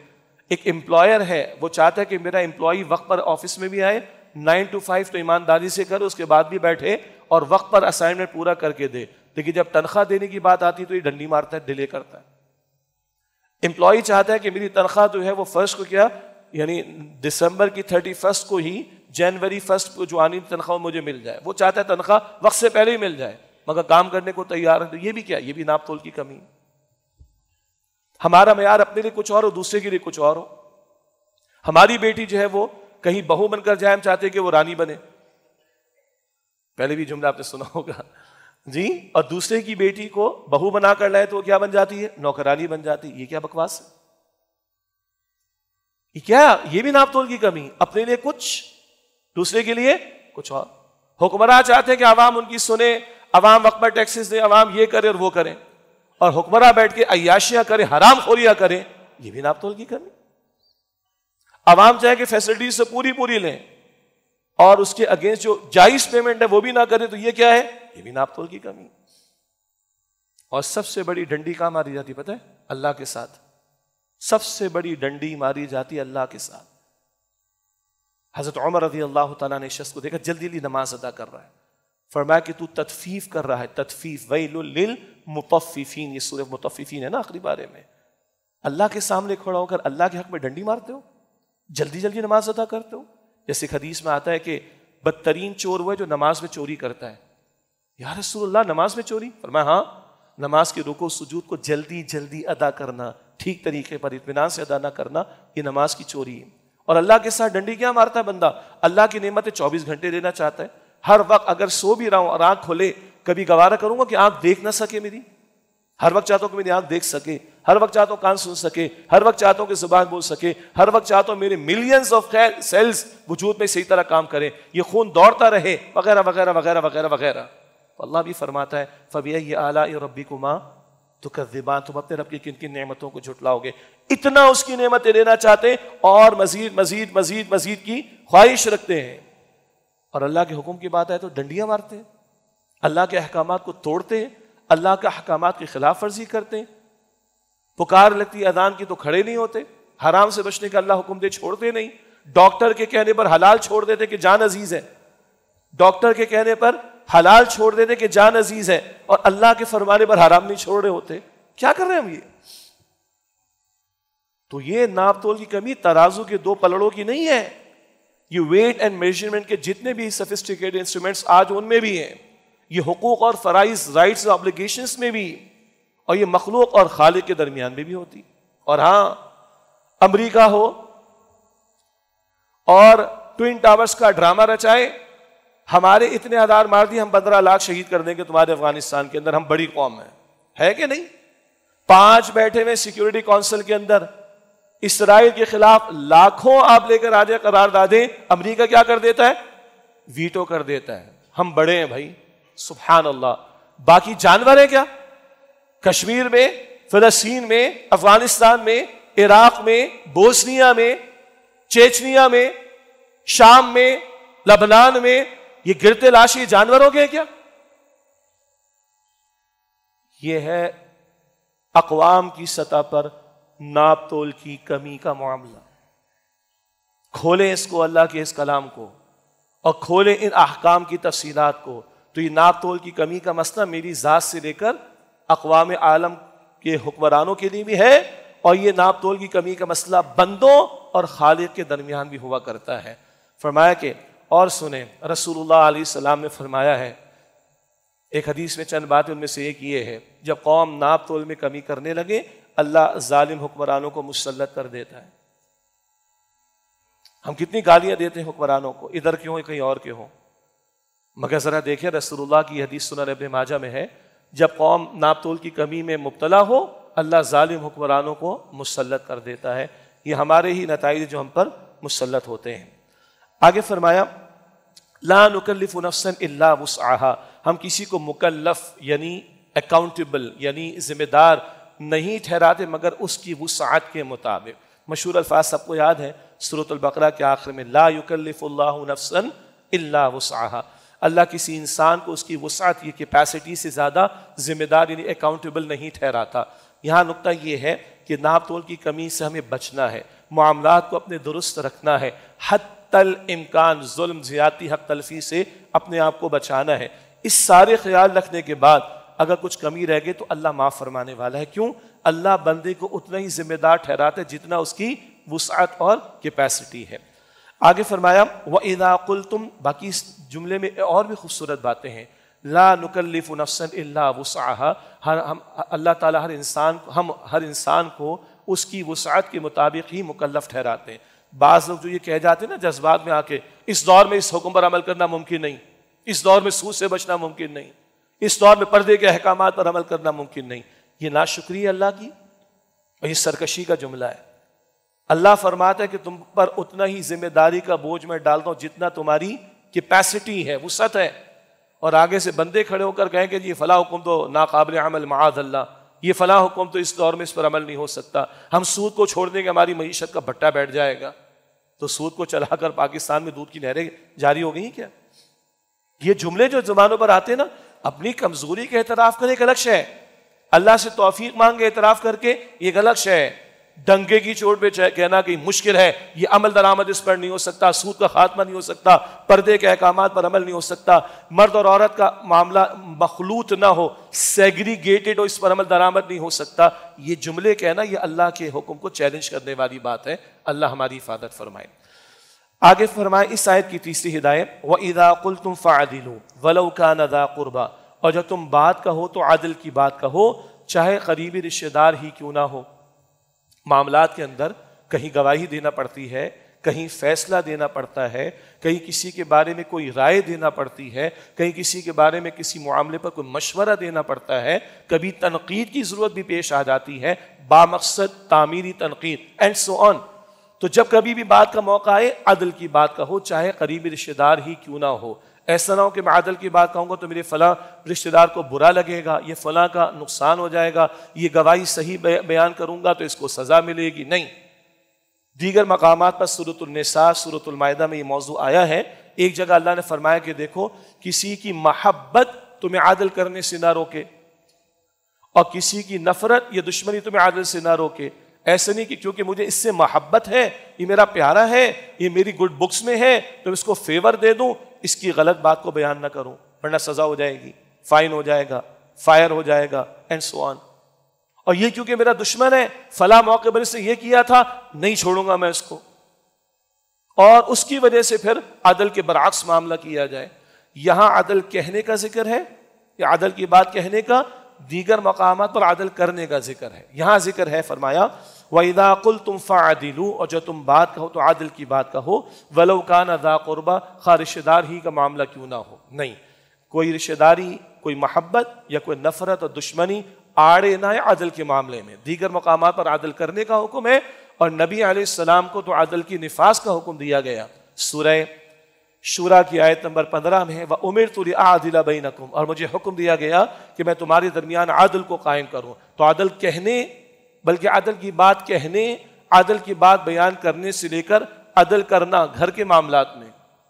ایک امپلائر ہے، وہ چاہتا ہے کہ میرا امپلائی وقت پر آفس میں بھی آئے، 9 to 5 تو ایمانداری سے کرے، اس کے بعد بھی بیٹھے اور وقت پر اسائنمنٹ پورا کر کے دے، لیکن جب تنخواہ دینے کی بات آتی تو یہ ڈنڈی مارتا ہے، ڈیلے کرتا ہے۔ امپلائی چاہتا ہے کہ میری تنخواہ جو ہے وہ فرسٹ کو کیا، یعنی دسمبر کی 31 کو ہی، جنوری 1 کو جو آنی تنخواہ مجھے مل جائے، وہ چاہتا ہے تنخواہ وقت سے پہلے ہی مل جائے، مگر کام کرنے کو تیار ہے۔ تو یہ بھی کیا، یہ بھی ناپ تول کی کمی۔ ہمارا معیار اپنے لیے کچھ اور ہو، دوسرے کے لیے کچھ اور ہو۔ ہماری بیٹی جو ہے وہ کہیں بہو بن کر جائے، ہم چاہتے ہیں کہ وہ رانی بنے، پہلے بھی جملہ آپ نے سنا ہوگا جی، اور دوسرے کی بیٹی کو بہو بنا کر لائے تو وہ کیا بن جاتی ہے، نوکرانی بن جاتی ہے۔ یہ کیا بکواس ہے، یہ کیا، یہ بھی ناپ تول کی کمی، اپنے لیے کچھ، دوسرے کے لیے کچھ اور۔ حکمراں چاہتے ہیں کہ عوام ان کی سنے، عوام وقت پر ٹیکسز دیں، عوام یہ کرے اور وہ کریں، اور حکمراں بیٹھ کے عیاشیاں کریں، حرام خوریاں کریں، یہ بھی ناپ تول کی کمی۔ عوام چاہے کہ فیسلٹیز سے پوری لیں اور اس کے اگینسٹ جو جائز پیمنٹ ہے وہ بھی نہ کرے، تو یہ کیا ہے، یہ بھی ناپ تول کی کمی۔ اور سب سے بڑی ڈنڈی کہاں ماری جاتی پتہ ہے؟ اللہ کے ساتھ۔ سب سے بڑی ڈنڈی ماری جاتی ہے اللہ کے ساتھ۔ حضرت عمر رضی اللہ تعالیٰ نے شخص کو دیکھا جلدی جلدی نماز ادا کر رہا ہے، فرمایا کہ تو تطفیف کر رہا ہے، تطفیف، ویل للمطففین، یہ سورہ مطففین ہے نا آخری بارے میں۔ اللہ کے سامنے کھڑا ہو کر اللہ کے حق میں ڈنڈی مارتے ہو، جلدی جلدی نماز ادا کرتے ہو۔ جیسے حدیث میں آتا ہے کہ بدترین چور وہ ہے جو نماز میں چوری کرتا ہے۔ یا رسول اللہ، نماز میں چوری؟ فرمایا ہاں، نماز کے رکوع سجود کو جلدی جلدی ادا کرنا، ٹھیک طریقے پر اطمینان سے ادا نہ کرنا یہ نماز کی چوری ہے. اور اللہ کے ساتھ ڈنڈی کیا مارتا ہے بندہ؟ اللہ کی نعمتیں 24 گھنٹے دینا چاہتا ہے. ہر وقت اگر سو بھی رہا ہوں اور آنکھ کھولے، کبھی گوارا کروں گا کہ آنکھ دیکھ نہ سکے میری؟ ہر وقت چاہتا ہوں کہ میری آنکھ دیکھ سکے، ہر وقت چاہتا ہوں کان سن سکے، ہر وقت چاہتا ہوں کہ زبان بول سکے، ہر وقت چاہتا ہوں میرے ملینز آف سیلز وجود میں صحیح طرح کام کریں، یہ خون دوڑتا رہے، وغیرہ وغیرہ وغیرہ وغیرہ وغیرہ. تو اللہ بھی فرماتا ہے فَبِأَيِّ آلَاءِ رَبِّكُمَا تُكَذِّبَانِ، تم اپنے رب کی کن کن نعمتوں کو جھٹلاؤ گے. اتنا اس کی نعمتیں لینا چاہتے اور مزید مزید مزید مزید کی خواہش رکھتے ہیں. اور اللہ کے حکم کی بات ہے تو ڈنڈیاں مارتے ہیں، اللہ کے احکامات کو توڑتے ہیں، اللہ کے احکامات کی خلاف ورزی کرتے ہیں. پکار لگتی اذان کی تو کھڑے نہیں ہوتے، حرام سے بچنے کا اللہ حکم دے چھوڑتے نہیں. ڈاکٹر کے کہنے پر حلال چھوڑ دیتے کہ جان عزیز ہے، ڈاکٹر کے کہنے پر حلال چھوڑ دیتے کہ جان عزیز ہے، اور اللہ کے فرمانے پر حرام نہیں چھوڑ رہے ہوتے. کیا کر رہے ہیں ہم یہ؟ تو یہ ناپ تول کی کمی ترازو کے دو پلڑوں کی نہیں ہے، یہ ویٹ اینڈ میجرمنٹ کے جتنے بھی سفسٹیکیٹڈ انسٹرومنٹس آج ان میں بھی ہیں، یہ حقوق اور فرائض، رائٹس اور آبلیگیشنز میں بھی، اور یہ مخلوق اور خالق کے درمیان میں بھی ہوتی. اور ہاں، امریکہ ہو اور ٹوئن ٹاورز کا ڈرامہ رچائے، ہمارے اتنے ہزار مار دیے، ہم 15 لاکھ شہید کر دیں گے تمہارے افغانستان کے اندر، ہم بڑی قوم ہے کہ نہیں؟ 5 بیٹھے ہوئے سیکیورٹی کونسل کے اندر اسرائیل کے خلاف لاکھوں آپ لے کر آ جائے قراردادیں، امریکہ کیا کر دیتا ہے؟ ویٹو کر دیتا ہے. ہم بڑے ہیں بھائی، سبحان اللہ. باقی جانور ہیں کیا؟ کشمیر میں، فلسطین میں، افغانستان میں، عراق میں، بوسنیا میں، چیچنیا میں، شام میں، لبنان میں، یہ گرتے لاشیں جانور ہو گئے کیا؟ یہ ہے اقوام کی سطح پر ناپ تول کی کمی کا معاملہ. کھولیں اس کو، اللہ کے اس کلام کو، اور کھولیں ان احکام کی تفصیلات کو. تو یہ ناپ تول کی کمی کا مسئلہ میری ذات سے لے کر اقوام عالم کے حکمرانوں کے لیے بھی ہے، اور یہ ناپ تول کی کمی کا مسئلہ بندوں اور خالق کے درمیان بھی ہوا کرتا ہے. فرمایا کہ اور سنیں، رسول اللہ علیہ السلام نے فرمایا ہے، ایک حدیث میں چند باتیں، ان میں سے ایک یہ ہے، جب قوم ناپ تول میں کمی کرنے لگے اللہ ظالم حکمرانوں کو مسلط کر دیتا ہے. ہم کتنی گالیاں دیتے ہیں حکمرانوں کو، ادھر کے ہوں کہیں اور کے ہوں، مگر ذرا دیکھیں رسول اللہ کی حدیث سنن ابن ماجہ میں ہے، جب قوم ناپ تول کی کمی میں مبتلا ہو اللہ ظالم حکمرانوں کو مسلط کر دیتا ہے. یہ ہمارے ہی نتائج جو ہم پر مسلط ہوتے ہیں. آگے فرمایا لا نکلف نفسا الا وسعها، ہم کسی کو مکلف یعنی اکاؤنٹیبل یعنی ذمہ دار نہیں ٹھہراتے مگر اس کی وسعت کے مطابق. مشہور الفاظ سب کو یاد ہے سورۃ البقرہ کے آخر میں، لا یکلف اللہ نفسا الا وسعها، اللہ کسی انسان کو اس کی وسعت، یہ کیپیسٹی سے زیادہ ذمہ دار یعنی اکاؤنٹیبل نہیں ٹھہراتا. یہاں نقطہ یہ ہے کہ ناپ تول کی کمی سے ہمیں بچنا ہے، معاملات کو اپنے درست رکھنا ہے، حتی الامکان ظلم، زیادتی، حق تلفی سے اپنے آپ کو بچانا ہے. اس سارے خیال رکھنے کے بعد اگر کچھ کمی رہ گئی تو اللہ معاف فرمانے والا ہے. کیوں؟ اللہ بندے کو اتنا ہی ذمہ دار ٹھہراتا ہے جتنا اس کی وسعت اور کیپیسٹی ہے. آگے فرمایا وَإِذَا قُلْتُمْ، باقی اس جملے میں اور بھی خوبصورت باتیں ہیں. لا نکلف نفسا الا وسعها، اللہ تعالیٰ ہر انسان کو اس کی وسعت کے مطابق ہی مکلف ٹھہراتے ہیں. بعض لوگ جو یہ کہہ جاتے ہیں نا جذبات میں آ کے، اس دور میں اس حکم پر عمل کرنا ممکن نہیں، اس دور میں سود سے بچنا ممکن نہیں، اس دور میں پردے کے احکامات پر عمل کرنا ممکن نہیں، یہ ناشکری ہے اللہ کی اور یہ سرکشی کا جملہ ہے. اللہ فرماتا ہے کہ تم پر اتنا ہی ذمہ داری کا بوجھ میں ڈالتا ہوں جتنا تمہاری کیپیسٹی ہے، وسعت ہے. اور آگے سے بندے کھڑے ہو کر کہیں کہ یہ فلاں حکم تو ناقابل عمل معاذ اللہ، یہ فلاں حکم تو اس دور میں اس پر عمل نہیں ہو سکتا، ہم سود کو چھوڑ دیں گے ہماری معیشت کا بھٹا بیٹھ جائے گا. تو سود کو چلا کر پاکستان میں دودھ کی نہریں جاری ہو گئی کیا؟ یہ جملے جو زبانوں پر آتے ہیں نا، اپنی کمزوری کا اعتراف کرے ایک الگ شے ہے، اللہ سے توفیق مانگے اعتراف کر کے ایک الگ شے ہے. ڈنگے کی چوٹ پہ کہنا کہ مشکل ہے، یہ عمل درآمد اس پر نہیں ہو سکتا، سود کا خاتمہ نہیں ہو سکتا، پردے کے احکامات پر عمل نہیں ہو سکتا، مرد اور عورت کا معاملہ مخلوط نہ ہو، سیگریگیٹڈ ہو، اس پر عمل درآمد نہیں ہو سکتا، یہ جملے کہنا یہ اللہ کے حکم کو چیلنج کرنے والی بات ہے. اللہ ہماری حفاظت فرمائے. آگے فرمائے اس آیت کی تیسری ہدایت وَإِذَا قُلْتُمْ فَعَدِلُوا وَلَوْ كَانَ ذَا قُرْبَى، اور جب تم بات کہو تو عدل کی بات کہو چاہے قریبی رشتہ دار ہی کیوں نہ ہو. معاملات کے اندر کہیں گواہی دینا پڑتی ہے، کہیں فیصلہ دینا پڑتا ہے، کہیں کسی کے بارے میں کوئی رائے دینا پڑتی ہے، کہیں کسی کے بارے میں کسی معاملے پر کوئی مشورہ دینا پڑتا ہے، کبھی تنقید کی ضرورت بھی پیش آ جاتی ہے، بامقصد تعمیری تنقید اینڈ سو آن. تو جب کبھی بھی بات کا موقع آئے عدل کی بات کہو، چاہے قریبی رشتہ دار ہی کیوں نہ ہو. ایسا نہ ہو کہ میں عدل کی بات کہوں گا تو میرے فلاں رشتہ دار کو برا لگے گا، یہ فلاں کا نقصان ہو جائے گا، یہ گواہی صحیح بیان کروں گا تو اس کو سزا ملے گی. نہیں، دیگر مقامات پر سورۃ النساء، سورۃ المائدہ میں یہ موضوع آیا ہے. ایک جگہ اللہ نے فرمایا کہ دیکھو کسی کی محبت تمہیں عدل کرنے سے نہ روکے اور کسی کی نفرت یا دشمنی تمہیں عدل سے نہ روکے. ایسے نہیں کہ کیونکہ مجھے اس سے محبت ہے، یہ میرا پیارا ہے، یہ میری گڈ بکس میں ہے تو اس کو فیور دے دوں، اس کی غلط بات کو بیان نہ کروں ورنہ سزا ہو جائے گی، فائن ہو جائے گا، فائر ہو جائے گا اینڈ سو آن. اور یہ کیونکہ میرا دشمن ہے، فلاں موقع پر اس نے یہ کیا تھا، نہیں چھوڑوں گا میں اس کو، اور اس کی وجہ سے پھر عدل کے برعکس معاملہ کیا جائے. یہاں عدل کہنے کا ذکر ہے یا عدل کی بات کہنے کا؟ دیگر مقامات پر عدل کرنے کا ذکر ہے. یہاں ذکر ہے فرمایا وَإِذَا قُلْتُمْ فَعَدِلُوا، اور جب تم بات کہو تو عدل کی بات کہو، وَلَوْ كَانَ ذَا قُرْبَى، خواہ رشتہ دار ہی کا معاملہ کیوں نہ ہو. نہیں، کوئی رشتہ داری، کوئی محبت یا کوئی نفرت اور دشمنی آڑے نہ ہے عدل کے معاملے میں. دیگر مقامات پر عدل کرنے کا حکم ہے، اور نبی علیہ السلام کو تو عدل کی نفاذ کا حکم دیا گیا. سورہ شورا کی آیت نمبر 15 میں ہے وَأُمِرْتُ لِأَعْدِلَ بَيْنَكُمْ، اور مجھے حکم دیا گیا کہ میں تمہارے درمیان عدل کو قائم کروں. تو عدل کہنے، بلکہ عدل کی بات کہنے، عدل کی بات بیان کرنے سے لے کر عدل کرنا گھر کے معاملات میں،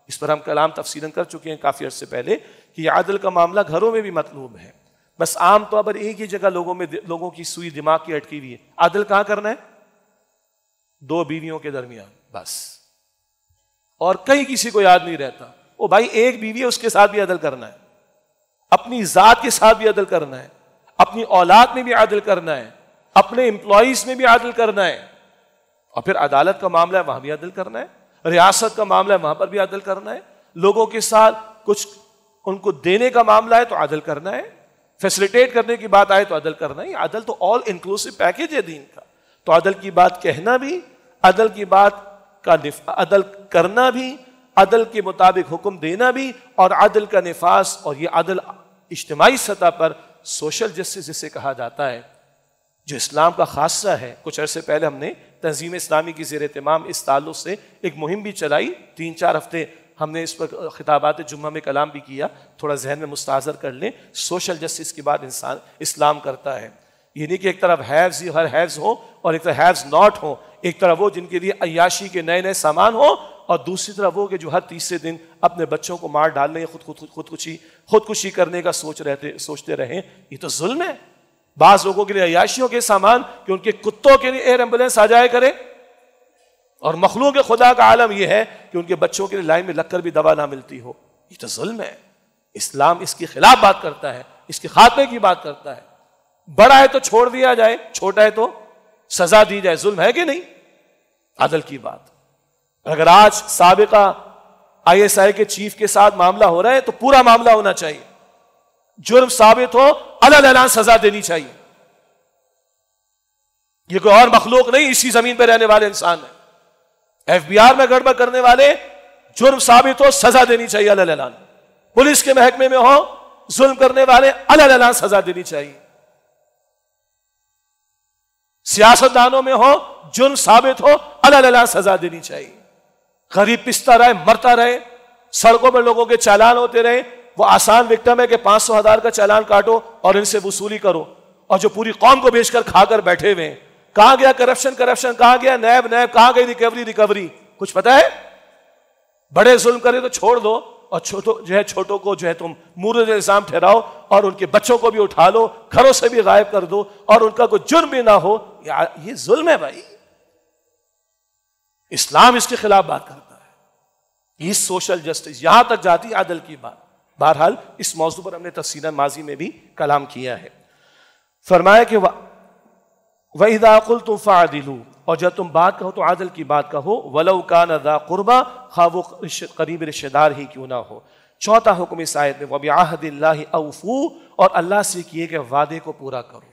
اس پر ہم کلام تفصیلاً کر چکے ہیں کافی عرصے پہلے کہ یہ عدل کا معاملہ گھروں میں بھی مطلوب ہے. بس عام طور پر ایک ہی جگہ لوگوں کی سوئی دماغ کی اٹکی ہوئی ہے. عدل کہاں کرنا ہے؟ دو بیویوں کے درمیان بس، اور کہیں کسی کو یاد نہیں رہتا. او بھائی ایک بیوی ہے، اس کے ساتھ بھی عدل کرنا ہے، اپنی ذات کے ساتھ بھی عدل کرنا ہے، اپنی اولاد میں بھی عدل کرنا ہے، اپنے امپلائیز میں بھی عدل کرنا ہے، اور پھر عدالت کا معاملہ ہے وہاں بھی عدل کرنا ہے، ریاست کا معاملہ ہے وہاں پر بھی عدل کرنا ہے، لوگوں کے ساتھ کچھ ان کو دینے کا معاملہ ہے تو عدل کرنا ہے، فیسلیٹیٹ کرنے کی بات آئے تو عدل کرنا ہے. عدل تو آل انکلوسیو پیکیج ہے دین کا. تو عدل کی بات کہنا بھی، عدل کی بات کا عدل کرنا بھی، عدل کے مطابق حکم دینا بھی، اور عدل کا نفاذ. اور یہ عدل اجتماعی سطح پر سوشل جسٹس جسے کہا جاتا ہے، جو اسلام کا خاصہ ہے. کچھ عرصے پہلے ہم نے تنظیم اسلامی کی زیر اہتمام اس تعلق سے ایک مہم بھی چلائی. 3-4 ہفتے ہم نے اس پر خطابات جمعہ میں کلام بھی کیا. تھوڑا ذہن میں مستحضر کر لیں، سوشل جسٹس کی بات اسلام کرتا ہے. یہ نہیں کہ ایک طرف ہیوز ہی ہر ہیوز ہو اور ایک طرف ہیوز ناٹ ہو، ایک طرف وہ جن کے لیے عیاشی کے نئے نئے سامان ہو، اور دوسری طرف وہ کہ جو ہر تیسرے دن اپنے بچوں کو مار ڈالنے، خودکشی کرنے کا سوچتے رہیں. یہ تو ظلم ہے. بعض لوگوں کے لیے عیاشیوں کے سامان کہ ان کے کتوں کے لیے ایئر ایمبولینس آ جائے کرے، اور مخلوق خدا کا عالم یہ ہے کہ ان کے بچوں کے لیے لائن میں لگ کر بھی دوا نہ ملتی ہو. یہ تو ظلم ہے. اسلام اس کے خلاف بات کرتا ہے، اس کے خاتمے کی بات کرتا ہے. بڑا ہے تو چھوڑ دیا جائے، چھوٹا ہے تو سزا دی جائے. ظلم ہے کہ نہیں؟ عدل کی بات. اگر آج سابقہ ISI کے چیف کے ساتھ معاملہ ہو رہا ہے تو پورا معاملہ ہونا چاہیے. جرم ثابت ہو علل اعلان سزا دینی چاہیے. یہ کوئی اور مخلوق نہیں، اسی زمین پہ رہنے والے انسان ہیں. FBI میں گڑبڑ کرنے والے، جرم ثابت ہو سزا دینی چاہیے علل اعلان. پولیس کے محکمے میں ہو ظلم کرنے والے، علل اعلان سزا دینی چاہیے. سیاستدانوں میں ہو جرم ثابت ہو علل اعلان سزا دینی چاہیے. غریب پستا رہے، مرتا رہے، سڑکوں میں لوگوں کے چالان ہوتے رہے. وہ آسان وکٹم ہے کہ 500,000 کا چالان کاٹو اور ان سے وصولی کرو، اور جو پوری قوم کو بیچ کر کھا کر بیٹھے ہوئے ہیں. کہاں گیا کرپشن، کہاں گیا نیب، کہاں گئی ریکوری؟ کچھ پتا ہے؟ بڑے ظلم کرے تو چھوڑ دو، اور چھوٹوں کو جو ہے تم مورد الزام ٹھہراؤ، اور ان کے بچوں کو بھی اٹھا لو، گھروں سے بھی غائب کر دو، اور ان کا کوئی جرم بھی نہ ہو. یہ ظلم ہے بھائی. اسلام اس کے خلاف بات کرتا ہے. یہ سوشل جسٹس یہاں تک جاتی عدل کی بات. بہرحال اس موضوع پر ہم نے تفصیلاً ماضی میں بھی کلام کیا ہے. فرمایا کہ وَإِذَا قُلْتُمْ فَعَدِلُوا، اور جب تم بات کہو تو عدل کی بات کہو، وَلَوْ كَانَ ذَا قُرْبَى، خواہ وہ قریب رشتہ دار ہی کیوں نہ ہو. چوتھا حکم اس آیت میں وَبِعَهْدِ اللَّهِ أَوْفُوا، اور اللہ سے کیے گئے وعدے کو پورا کرو.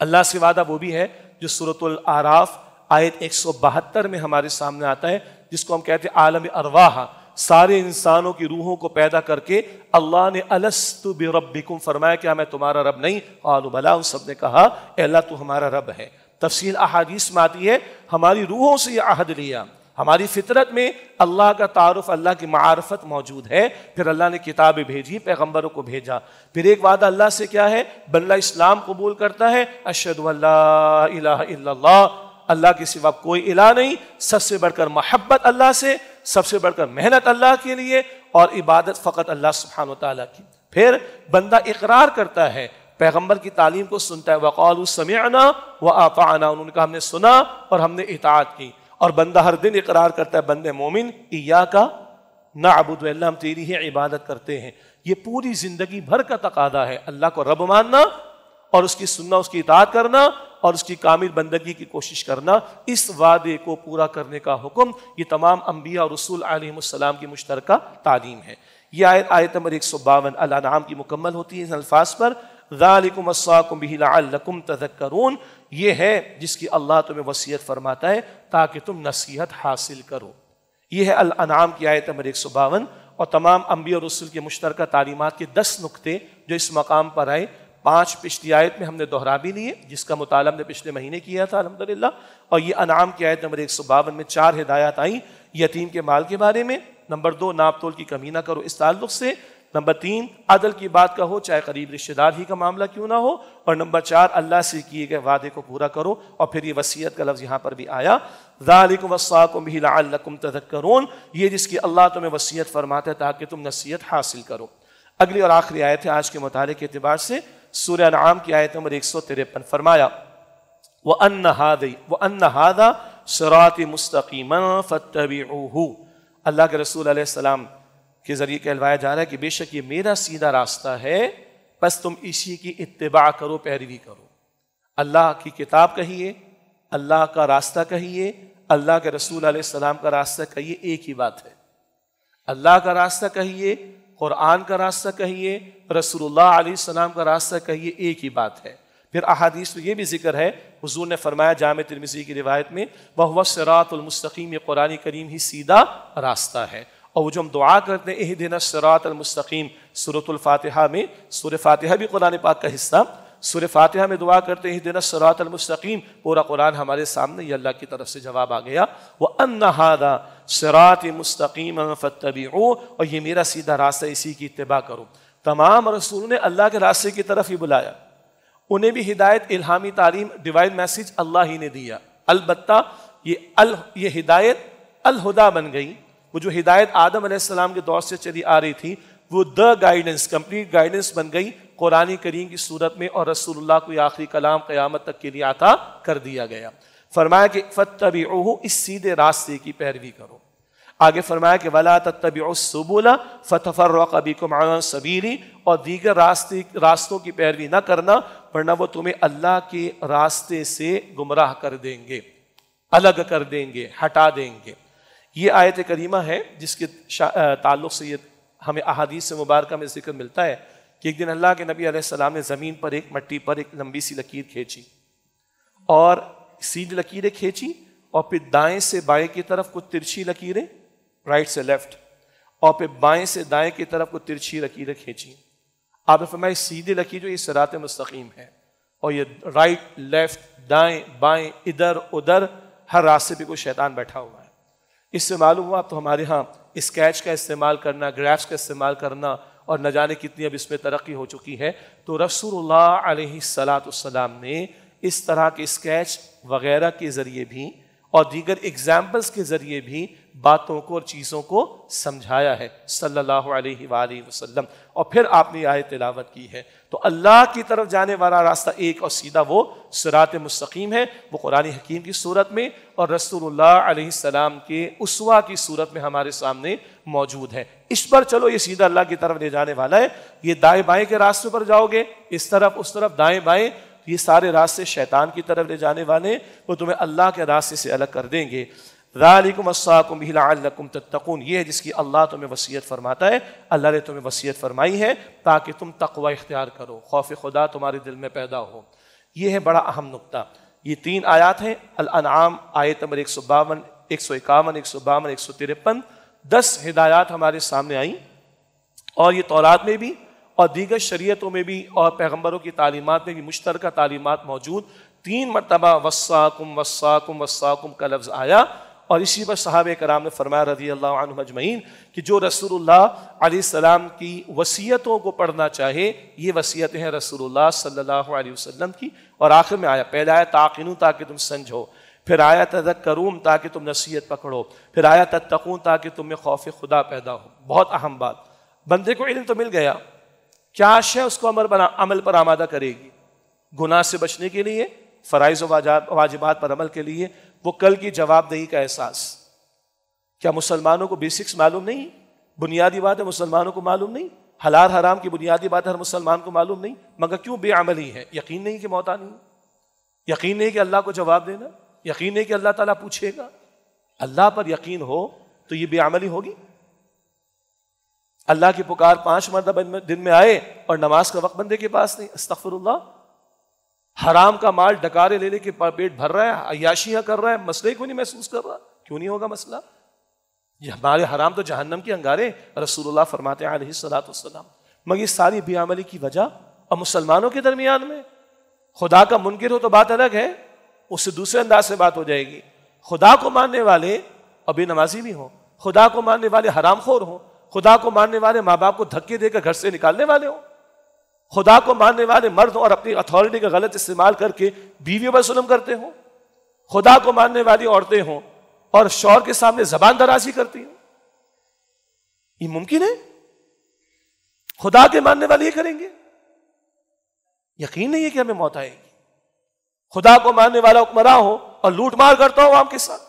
اللہ سے وعدہ وہ بھی ہے جو سورۃ الاعراف آیت 172 میں ہمارے سامنے آتا ہے، جس کو ہم کہتے ہیں عالم ارواح، سارے انسانوں کی روحوں کو پیدا کر کے اللہ نے الست بربکم فرمایا کیا میں تمہارا رب نہیں؟ قالوا بلا، ان سب نے کہا اے اللہ تو ہمارا رب ہے۔ تفصیل احادیث میں آتی ہے، ہماری روحوں سے یہ عہد لیا، ہماری فطرت میں اللہ کا تعارف، اللہ کی معارفت موجود ہے، پھر اللہ نے کتابیں بھیجی، پیغمبروں کو بھیجا، پھر ایک وعدہ اللہ سے کیا ہے؟ بندہ اسلام قبول کرتا ہے، اشہد ان لا الہ الا اللہ، اللہ کے سوا کوئی الہ نہیں، سب سے بڑھ کر محبت اللہ سے، سب سے بڑھ کر محنت اللہ کے لیے، اور عبادت فقط اللہ سبحانہ و تعالیٰ کی۔ پھر بندہ اقرار کرتا ہے، پیغمبر کی تعلیم کو سنتا ہے، وقالوا سمعنا واطعنا، انہوں نے کہا ہم نے سنا اور ہم نے اطاعت کی، اور بندہ ہر دن اقرار کرتا ہے، بندے مومن ایاک نعبد، اللہ ہم تیری ہی عبادت کرتے ہیں۔ یہ پوری زندگی بھر کا تقاضا ہے، اللہ کو رب ماننا اور اس کی سننا، اس کی اطاعت کرنا اور اس کی کامل بندگی کی کوشش کرنا، اس وعدے کو پورا کرنے کا حکم یہ تمام انبیاء اور رسول علیہم السلام کی مشترکہ تعلیم ہے۔ یہ آیت نمبر 152 الانعام کی مکمل ہوتی ہے ان الفاظ پر، ذالکم وصاکم بہ لعلکم تذکرون، یہ ہے جس کی اللہ تمہیں وصیت فرماتا ہے تاکہ تم نصیحت حاصل کرو۔ یہ ہے الانعام کی آیت نمبر 152، اور تمام انبیاء اور رسول کے مشترکہ تعلیمات کے 10 نقطے جو اس مقام پر آئے، 5 پچھلی آیت میں ہم نے دہرا بھی لیے جس کا مطالعہ ہم نے پچھلے مہینے کیا تھا الحمدللہ، اور یہ انعام کی آیت نمبر 152 میں 4 ہدایات آئیں یتیم کے مال کے بارے میں، نمبر 2 ناپ تول کی کمی نہ کرو اس تعلق سے، نمبر 3 عدل کی بات کا ہو چاہے قریب رشتہ دار ہی کا معاملہ کیوں نہ ہو، اور نمبر 4 اللہ سے کیے گئے وعدے کو پورا کرو، اور پھر یہ وصیت کا لفظ یہاں پر بھی آیا، ذالکم وصاکم بہ لعلکم تذکرون، یہ جس کی اللہ تمہیں وصیت فرماتا ہے تاکہ تم نصیحت حاصل کرو۔ اگلی اور آخری آیت ہے آج کے مطالعے کے اعتبار سے سورہ انعام کی آیت نمبر 153، فرمایا وَأَنَّ هَذَا صِرَاطِ مُسْتَقِيمًا فَاتَّبِعُوهُ، اللہ کے رسول علیہ السلام کے ذریعے کہلوایا جا رہا ہے کہ بے شک یہ میرا سیدھا راستہ ہے، بس تم اسی کی اتباع کرو، پیروی کرو۔ اللہ کی کتاب کہیے، اللہ کا راستہ کہیے، اللہ کے رسول علیہ السلام کا راستہ کہیے، ایک ہی بات ہے۔ اللہ کا راستہ کہیے، قرآن کا راستہ کہیے، رسول اللہ علیہ السلام کا راستہ کہیے، ایک ہی بات ہے۔ پھر احادیث میں یہ بھی ذکر ہے، حضور نے فرمایا جامع ترمذی کی روایت میں، وَهُوَ الصِّرَاطُ الْمُسْتَقِيمُ، یہ قرآن کریم ہی سیدھا راستہ ہے۔ اور وہ جو ہم دعا کرتے ہیں اہدنا الصراط المستقیم سورۃ الفاتحہ میں، سورہ فاتحہ بھی قرآن پاک کا حصہ، سورہ فاتحہ میں دعا کرتے ہیں اہدنا الصراط المستقیم، پورا قرآن ہمارے سامنے، یہ اللہ کی طرف سے جواب آ گیا، وَأَنَّ هَذَا صِرَاطِ مُسْتَقِيمًا فَاتَّبِعُوهُ، اور یہ میرا سیدھا راستہ، اسی کی اتباع کرو۔ تمام رسولوں نے اللہ کے راستے کی طرف ہی بلایا، انہیں بھی ہدایت، الہامی تعلیم، ڈیوائن میسج اللہ ہی نے دیا، البتہ یہ ہدایت الہدا بن گئی، وہ جو ہدایت آدم علیہ السلام کے دور سے چلی آ رہی تھی وہ دا گائیڈنس، کمپلیٹ گائیڈنس بن گئی قرآن کریم کی صورت میں، اور رسول اللہ کو یہ آخری کلام قیامت تک کے لیے عطا کر دیا گیا۔ فرمایا کہ فَاتَّبِعُوهُ، اس سیدھے راستے کی پیروی کرو۔ آگے فرمایا کہ وَلَا تَتَّبِعُوا السُّبُلَ فَتَفَرَّقَ بِكُمْ عَنْ سَبِيلِهِ، اور دیگر راستوں کی پیروی نہ کرنا ورنہ وہ تمہیں اللہ کے راستے سے گمراہ کر دیں گے، الگ کر دیں گے، ہٹا دیں گے۔ یہ آیت کریمہ ہے جس کے تعلق سے یہ ہمیں احادیث سے مبارکہ میں ذکر ملتا ہے کہ ایک دن اللہ کے نبی علیہ السلام نے زمین پر ایک مٹی پر ایک لمبی سی لکیر کھینچی، اور سیدھی لکیریں کھینچی، اور پھر دائیں سے بائیں کی طرف کچھ ترچھی لکیریں، رائٹ سے لیفٹ، اور پھر بائیں سے دائیں کی طرف کچھ ترچھی لکیریں کھینچی۔ آپ نے فرمایا سیدھی لکیر جو یہ صراط مستقیم ہے، اور یہ رائٹ لیفٹ دائیں بائیں ادھر ادھر ہر راستے پہ کوئی شیطان بیٹھا ہوا ہے۔ اس سے معلوم ہوا تو ہمارے ہاں اسکیچ کا استعمال کرنا، گرافس کا استعمال کرنا، اور نہ جانے کتنی اب اس میں ترقی ہو چکی ہے، تو رسول اللہ علیہ السلام نے اس طرح کے اسکیچ وغیرہ کے ذریعے بھی اور دیگر ایگزامپلس کے ذریعے بھی باتوں کو اور چیزوں کو سمجھایا ہے صلی اللہ علیہ وآلہ وسلم، اور پھر آپ نے یہ آیت تلاوت کی ہے۔ تو اللہ کی طرف جانے والا راستہ ایک اور سیدھا وہ صراط مستقیم ہے، وہ قرآن حکیم کی صورت میں اور رسول اللہ علیہ السلام کے اسوہ کی صورت میں ہمارے سامنے موجود ہے۔ اس پر چلو، یہ سیدھا اللہ کی طرف لے جانے والا ہے۔ یہ دائیں بائیں کے راستے پر جاؤ گے، اس طرف اس طرف دائیں بائیں، یہ سارے راستے شیطان کی طرف لے جانے والے، وہ تمہیں اللہ کے راستے سے الگ کر دیں گے۔ ذالکم وصاکم بہ لعلکم تتقون، یہ ہے جس کی اللہ تمہیں وصیت فرماتا ہے، اللہ نے تمہیں وصیت فرمائی ہے تاکہ تم تقوی اختیار کرو، خوف خدا تمہارے دل میں پیدا ہو۔ یہ ہے بڑا اہم نقطہ. یہ 3 آیات ہیں. الانعام آیت نمبر 152 151 152 153 10 ہدایات ہمارے سامنے آئیں, اور یہ تورات میں بھی اور دیگر شریعتوں میں بھی اور پیغمبروں کی تعلیمات میں بھی مشترکہ تعلیمات موجود. 3 مرتبہ وصاکم وصاکم وصاکم کا لفظ آیا, اور اسی پر صحابہ کرام نے فرمایا رضی اللہ عنہم اجمعین کہ جو رسول اللہ علیہ السلام کی وصیتوں کو پڑھنا چاہے, یہ وصیتیں ہیں رسول اللہ صلی اللہ علیہ وسلم کی. اور آخر میں آیا, پہلا آیا تعقلون تاکہ تم سمجھو, پھر آیا تذکرون تاکہ تم نصیحت پکڑو, پھر آیا تتقون تاکہ تم میں خوف خدا پیدا ہو. بہت اہم بات, بندے کو علم تو مل گیا, کیا شے اس کو عمل پر آمادہ کرے گی؟ گناہ سے بچنے کے لیے, فرائض و واجبات پر عمل کے لیے, وہ کل کی جواب دہی کا احساس. کیا مسلمانوں کو بیسکس معلوم نہیں؟ بنیادی باتیں مسلمانوں کو معلوم نہیں؟ حلال حرام کی بنیادی باتیں ہر مسلمان کو معلوم نہیں, مگر کیوں بے عملی ہے؟ یقین نہیں کہ موت آنی ہے, یقین نہیں کہ اللہ کو جواب دینا, یقین نہیں کہ اللہ تعالیٰ پوچھے گا. اللہ پر یقین ہو تو یہ بے عملی ہوگی؟ اللہ کی پکار 5 مرتبہ دن میں آئے اور نماز کا وقت بندے کے پاس نہیں, استغفر اللہ. حرام کا مال ڈکارے لے لے کے پیٹ بھر رہا ہے, عیاشیاں کر رہا ہے, مسئلے کو نہیں محسوس کر رہا. کیوں نہیں ہوگا مسئلہ؟ یہ ہمارے حرام تو جہنم کے انگارے, رسول اللہ فرماتے ہیں علیہ الصلوۃ والسلام. مگر یہ ساری بے عملی کی وجہ, اور مسلمانوں کے درمیان میں خدا کا منکر ہو تو بات الگ ہے, اس سے دوسرے انداز سے بات ہو جائے گی. خدا کو ماننے والے اور بے نمازی بھی ہوں, خدا کو ماننے والے حرام خور ہوں, خدا کو ماننے والے ماں باپ کو دھکے دے کر گھر سے نکالنے والے ہوں, خدا کو ماننے والے مرد اور اپنی اتھارٹی کا غلط استعمال کر کے بیویوں پر ظلم کرتے ہوں, خدا کو ماننے والی عورتیں ہوں اور شوہر کے سامنے زبان درازی کرتی ہوں. یہ ممکن ہے؟ خدا کے ماننے والے یہ کریں گے؟ یقین نہیں ہے کہ ہمیں موت آئے گی. خدا کو ماننے والا حکمراں ہو اور لوٹ مار کرتا ہو عوام کے ساتھ,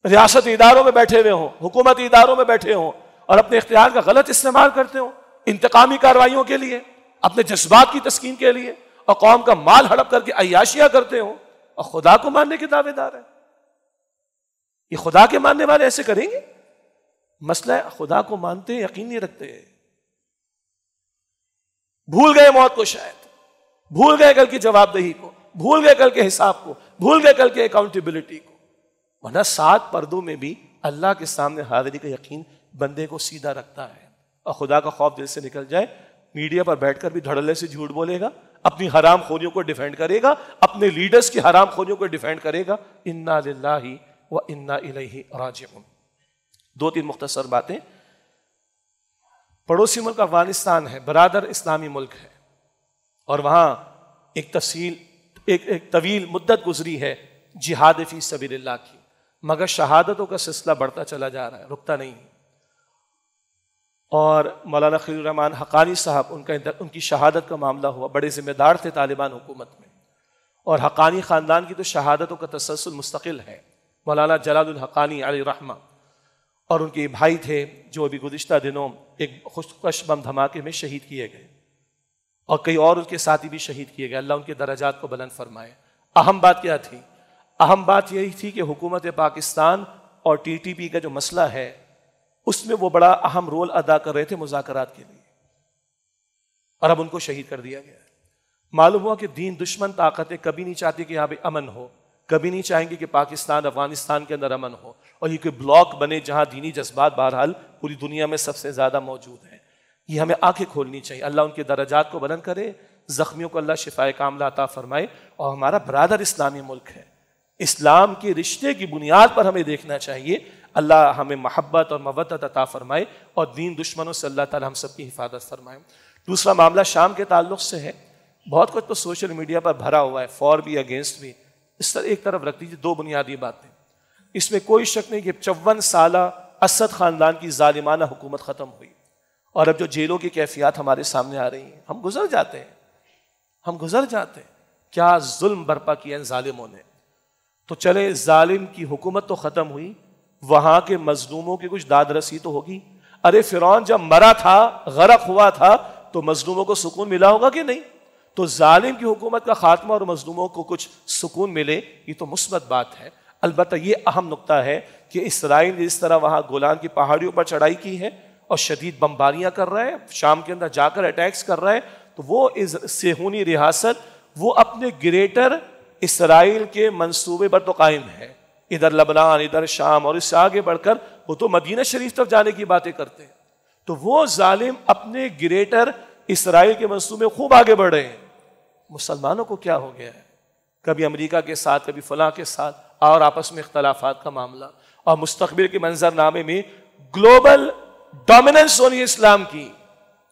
ریاستی اداروں میں بیٹھے ہوئے ہوں, حکومتی اداروں میں بیٹھے ہوں اور اپنے اختیار کا غلط استعمال کرتے ہوں انتقامی کارروائیوں کے لیے, اپنے جذبات کی تسکین کے لیے, اور قوم کا مال ہڑپ کر کے عیاشیاں کرتے ہوں, اور خدا کو ماننے کے دعوے دار ہیں. یہ خدا کے ماننے والے ایسے کریں گے؟ مسئلہ ہے خدا کو مانتے یقین نہیں رکھتے, بھول گئے موت کو, شاید بھول گئے کل کی جواب دہی کو, بھول گئے کل کے حساب کو, بھول گئے کل کے اکاؤنٹیبلٹی کو. ورنہ 7 پردوں میں بھی اللہ کے سامنے حاضری کا یقین بندے کو سیدھا رکھتا ہے, اور خدا کا خوف دل سے نکل جائے, میڈیا پر بیٹھ کر بھی دھڑلے سے جھوٹ بولے گا, اپنی حرام خوریوں کو ڈیفینڈ کرے گا, اپنے لیڈرز کی حرام خوریوں کو ڈیفینڈ کرے گا. انا للہ و انا الیہ راجعون. 2-3 مختصر باتیں. پڑوسی ملک افغانستان ہے, برادر اسلامی ملک ہے, اور وہاں ایک طویل مدت گزری ہے جہاد فی سبیل اللہ کی, مگر شہادتوں کا سلسلہ بڑھتا چلا جا رہا ہے, رکتا نہیں. اور مولانا خلیل الرحمان حقانی صاحب, ان کی شہادت کا معاملہ ہوا, بڑے ذمہ دار تھے طالبان حکومت میں, اور حقانی خاندان کی تو شہادتوں کا تسلسل مستقل ہے. مولانا جلال الحقانی علیہ رحمہ, اور ان کے بھائی تھے جو ابھی گزشتہ دنوں ایک خودکش بم دھماکے میں شہید کیے گئے, اور کئی اور ان کے ساتھی بھی شہید کیے گئے. اللہ ان کے درجات کو بلند فرمائے. اہم بات کیا تھی؟ اہم بات یہی تھی کہ حکومت پاکستان اور TTP کا جو مسئلہ ہے اس میں وہ بڑا اہم رول ادا کر رہے تھے مذاکرات کے لیے, اور اب ان کو شہید کر دیا گیا. معلوم ہوا کہ دین دشمن طاقتیں کبھی نہیں چاہتی کہ یہاں پہ امن ہو, کبھی نہیں چاہیں گے کہ پاکستان افغانستان کے اندر امن ہو, اور یہ کوئی بلاک بنے جہاں دینی جذبات بہرحال پوری دنیا میں سب سے زیادہ موجود ہیں. یہ ہمیں آنکھیں کھولنی چاہیے. اللہ ان کے درجات کو بلند کرے, زخمیوں کو اللہ شفائے کاملہ عطا فرمائے. اور ہمارا برادر اسلامی ملک ہے, اسلام کے رشتے کی بنیاد پر ہمیں دیکھنا چاہیے. اللہ ہمیں محبت اور مودت عطا فرمائے, اور دین دشمنوں سے اللہ تعالی ہم سب کی حفاظت فرمائے. دوسرا معاملہ شام کے تعلق سے ہے. بہت کچھ تو سوشل میڈیا پر بھرا ہوا ہے, فور بھی اگینسٹ بھی. اس طرح ایک طرف رکھ دیجیے 2 بنیادی باتیں. اس میں کوئی شک نہیں کہ 54 سالہ اسد خاندان کی ظالمانہ حکومت ختم ہوئی, اور اب جو جیلوں کی کیفیات ہمارے سامنے آ رہی ہیں, ہم گزر جاتے ہیں. کیا ظلم برپا کیا ان ظالموں نے. تو چلے ظالم کی حکومت تو ختم ہوئی, وہاں کے مظلوموں کی کچھ داد رسی تو ہوگی. ارے فرعون جب مرا تھا, غرق ہوا تھا, تو مظلوموں کو سکون ملا ہوگا کہ نہیں؟ تو ظالم کی حکومت کا خاتمہ اور مظلوموں کو کچھ سکون ملے, یہ تو مثبت بات ہے. البتہ یہ اہم نقطہ ہے کہ اسرائیل نے اس طرح وہاں گولان کی پہاڑیوں پر چڑھائی کی ہے اور شدید بمباریاں کر رہا ہے, شام کے اندر جا کر اٹیکس کر رہا ہے, تو وہ صہیونی ریاست وہ اپنے گریٹر اسرائیل کے منصوبے پر تو قائم ہے، ادھر لبنان، ادھر شام، اور اس سے آگے بڑھ کر وہ تو مدینہ شریف تک جانے کی باتیں کرتے ہیں۔ تو وہ ظالم اپنے گریٹر اسرائیل کے منصوبے خوب آگے بڑھ رہے ہیں۔ مسلمانوں کو کیا ہو گیا ہے؟ کبھی امریکہ کے ساتھ، کبھی فلاں کے ساتھ، اور آپس میں اختلافات کا معاملہ، اور مستقبل کے منظر نامے میں گلوبل ڈومیننس ہونی ہے اسلام کی،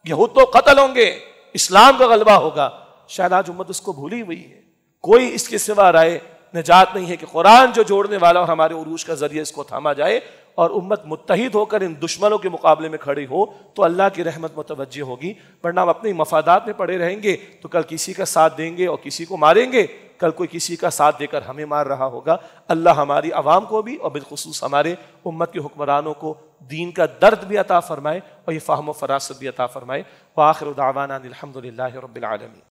یہود تو قتل ہوں گے، اسلام کا غلبہ ہوگا۔ شاید آج امت اس کو بھولی ہوئی ہے، کوئی اس کے سوا رائے نجات نہیں ہے کہ قرآن جو جوڑنے والا اور ہمارے عروج کا ذریعہ اس کو تھاما جائے اور امت متحد ہو کر ان دشمنوں کے مقابلے میں کھڑی ہو تو اللہ کی رحمت متوجہ ہوگی، ورنہ ہم اپنے مفادات میں پڑے رہیں گے تو کل کسی کا ساتھ دیں گے اور کسی کو ماریں گے، کل کوئی کسی کا ساتھ دے کر ہمیں مار رہا ہوگا۔ اللہ ہماری عوام کو بھی اور بالخصوص ہمارے امت کے حکمرانوں کو دین کا درد بھی عطا فرمائے اور یہ فہم و فراست بھی عطا فرمائے۔ وآخر دعوانا الحمد للہ رب العالمین۔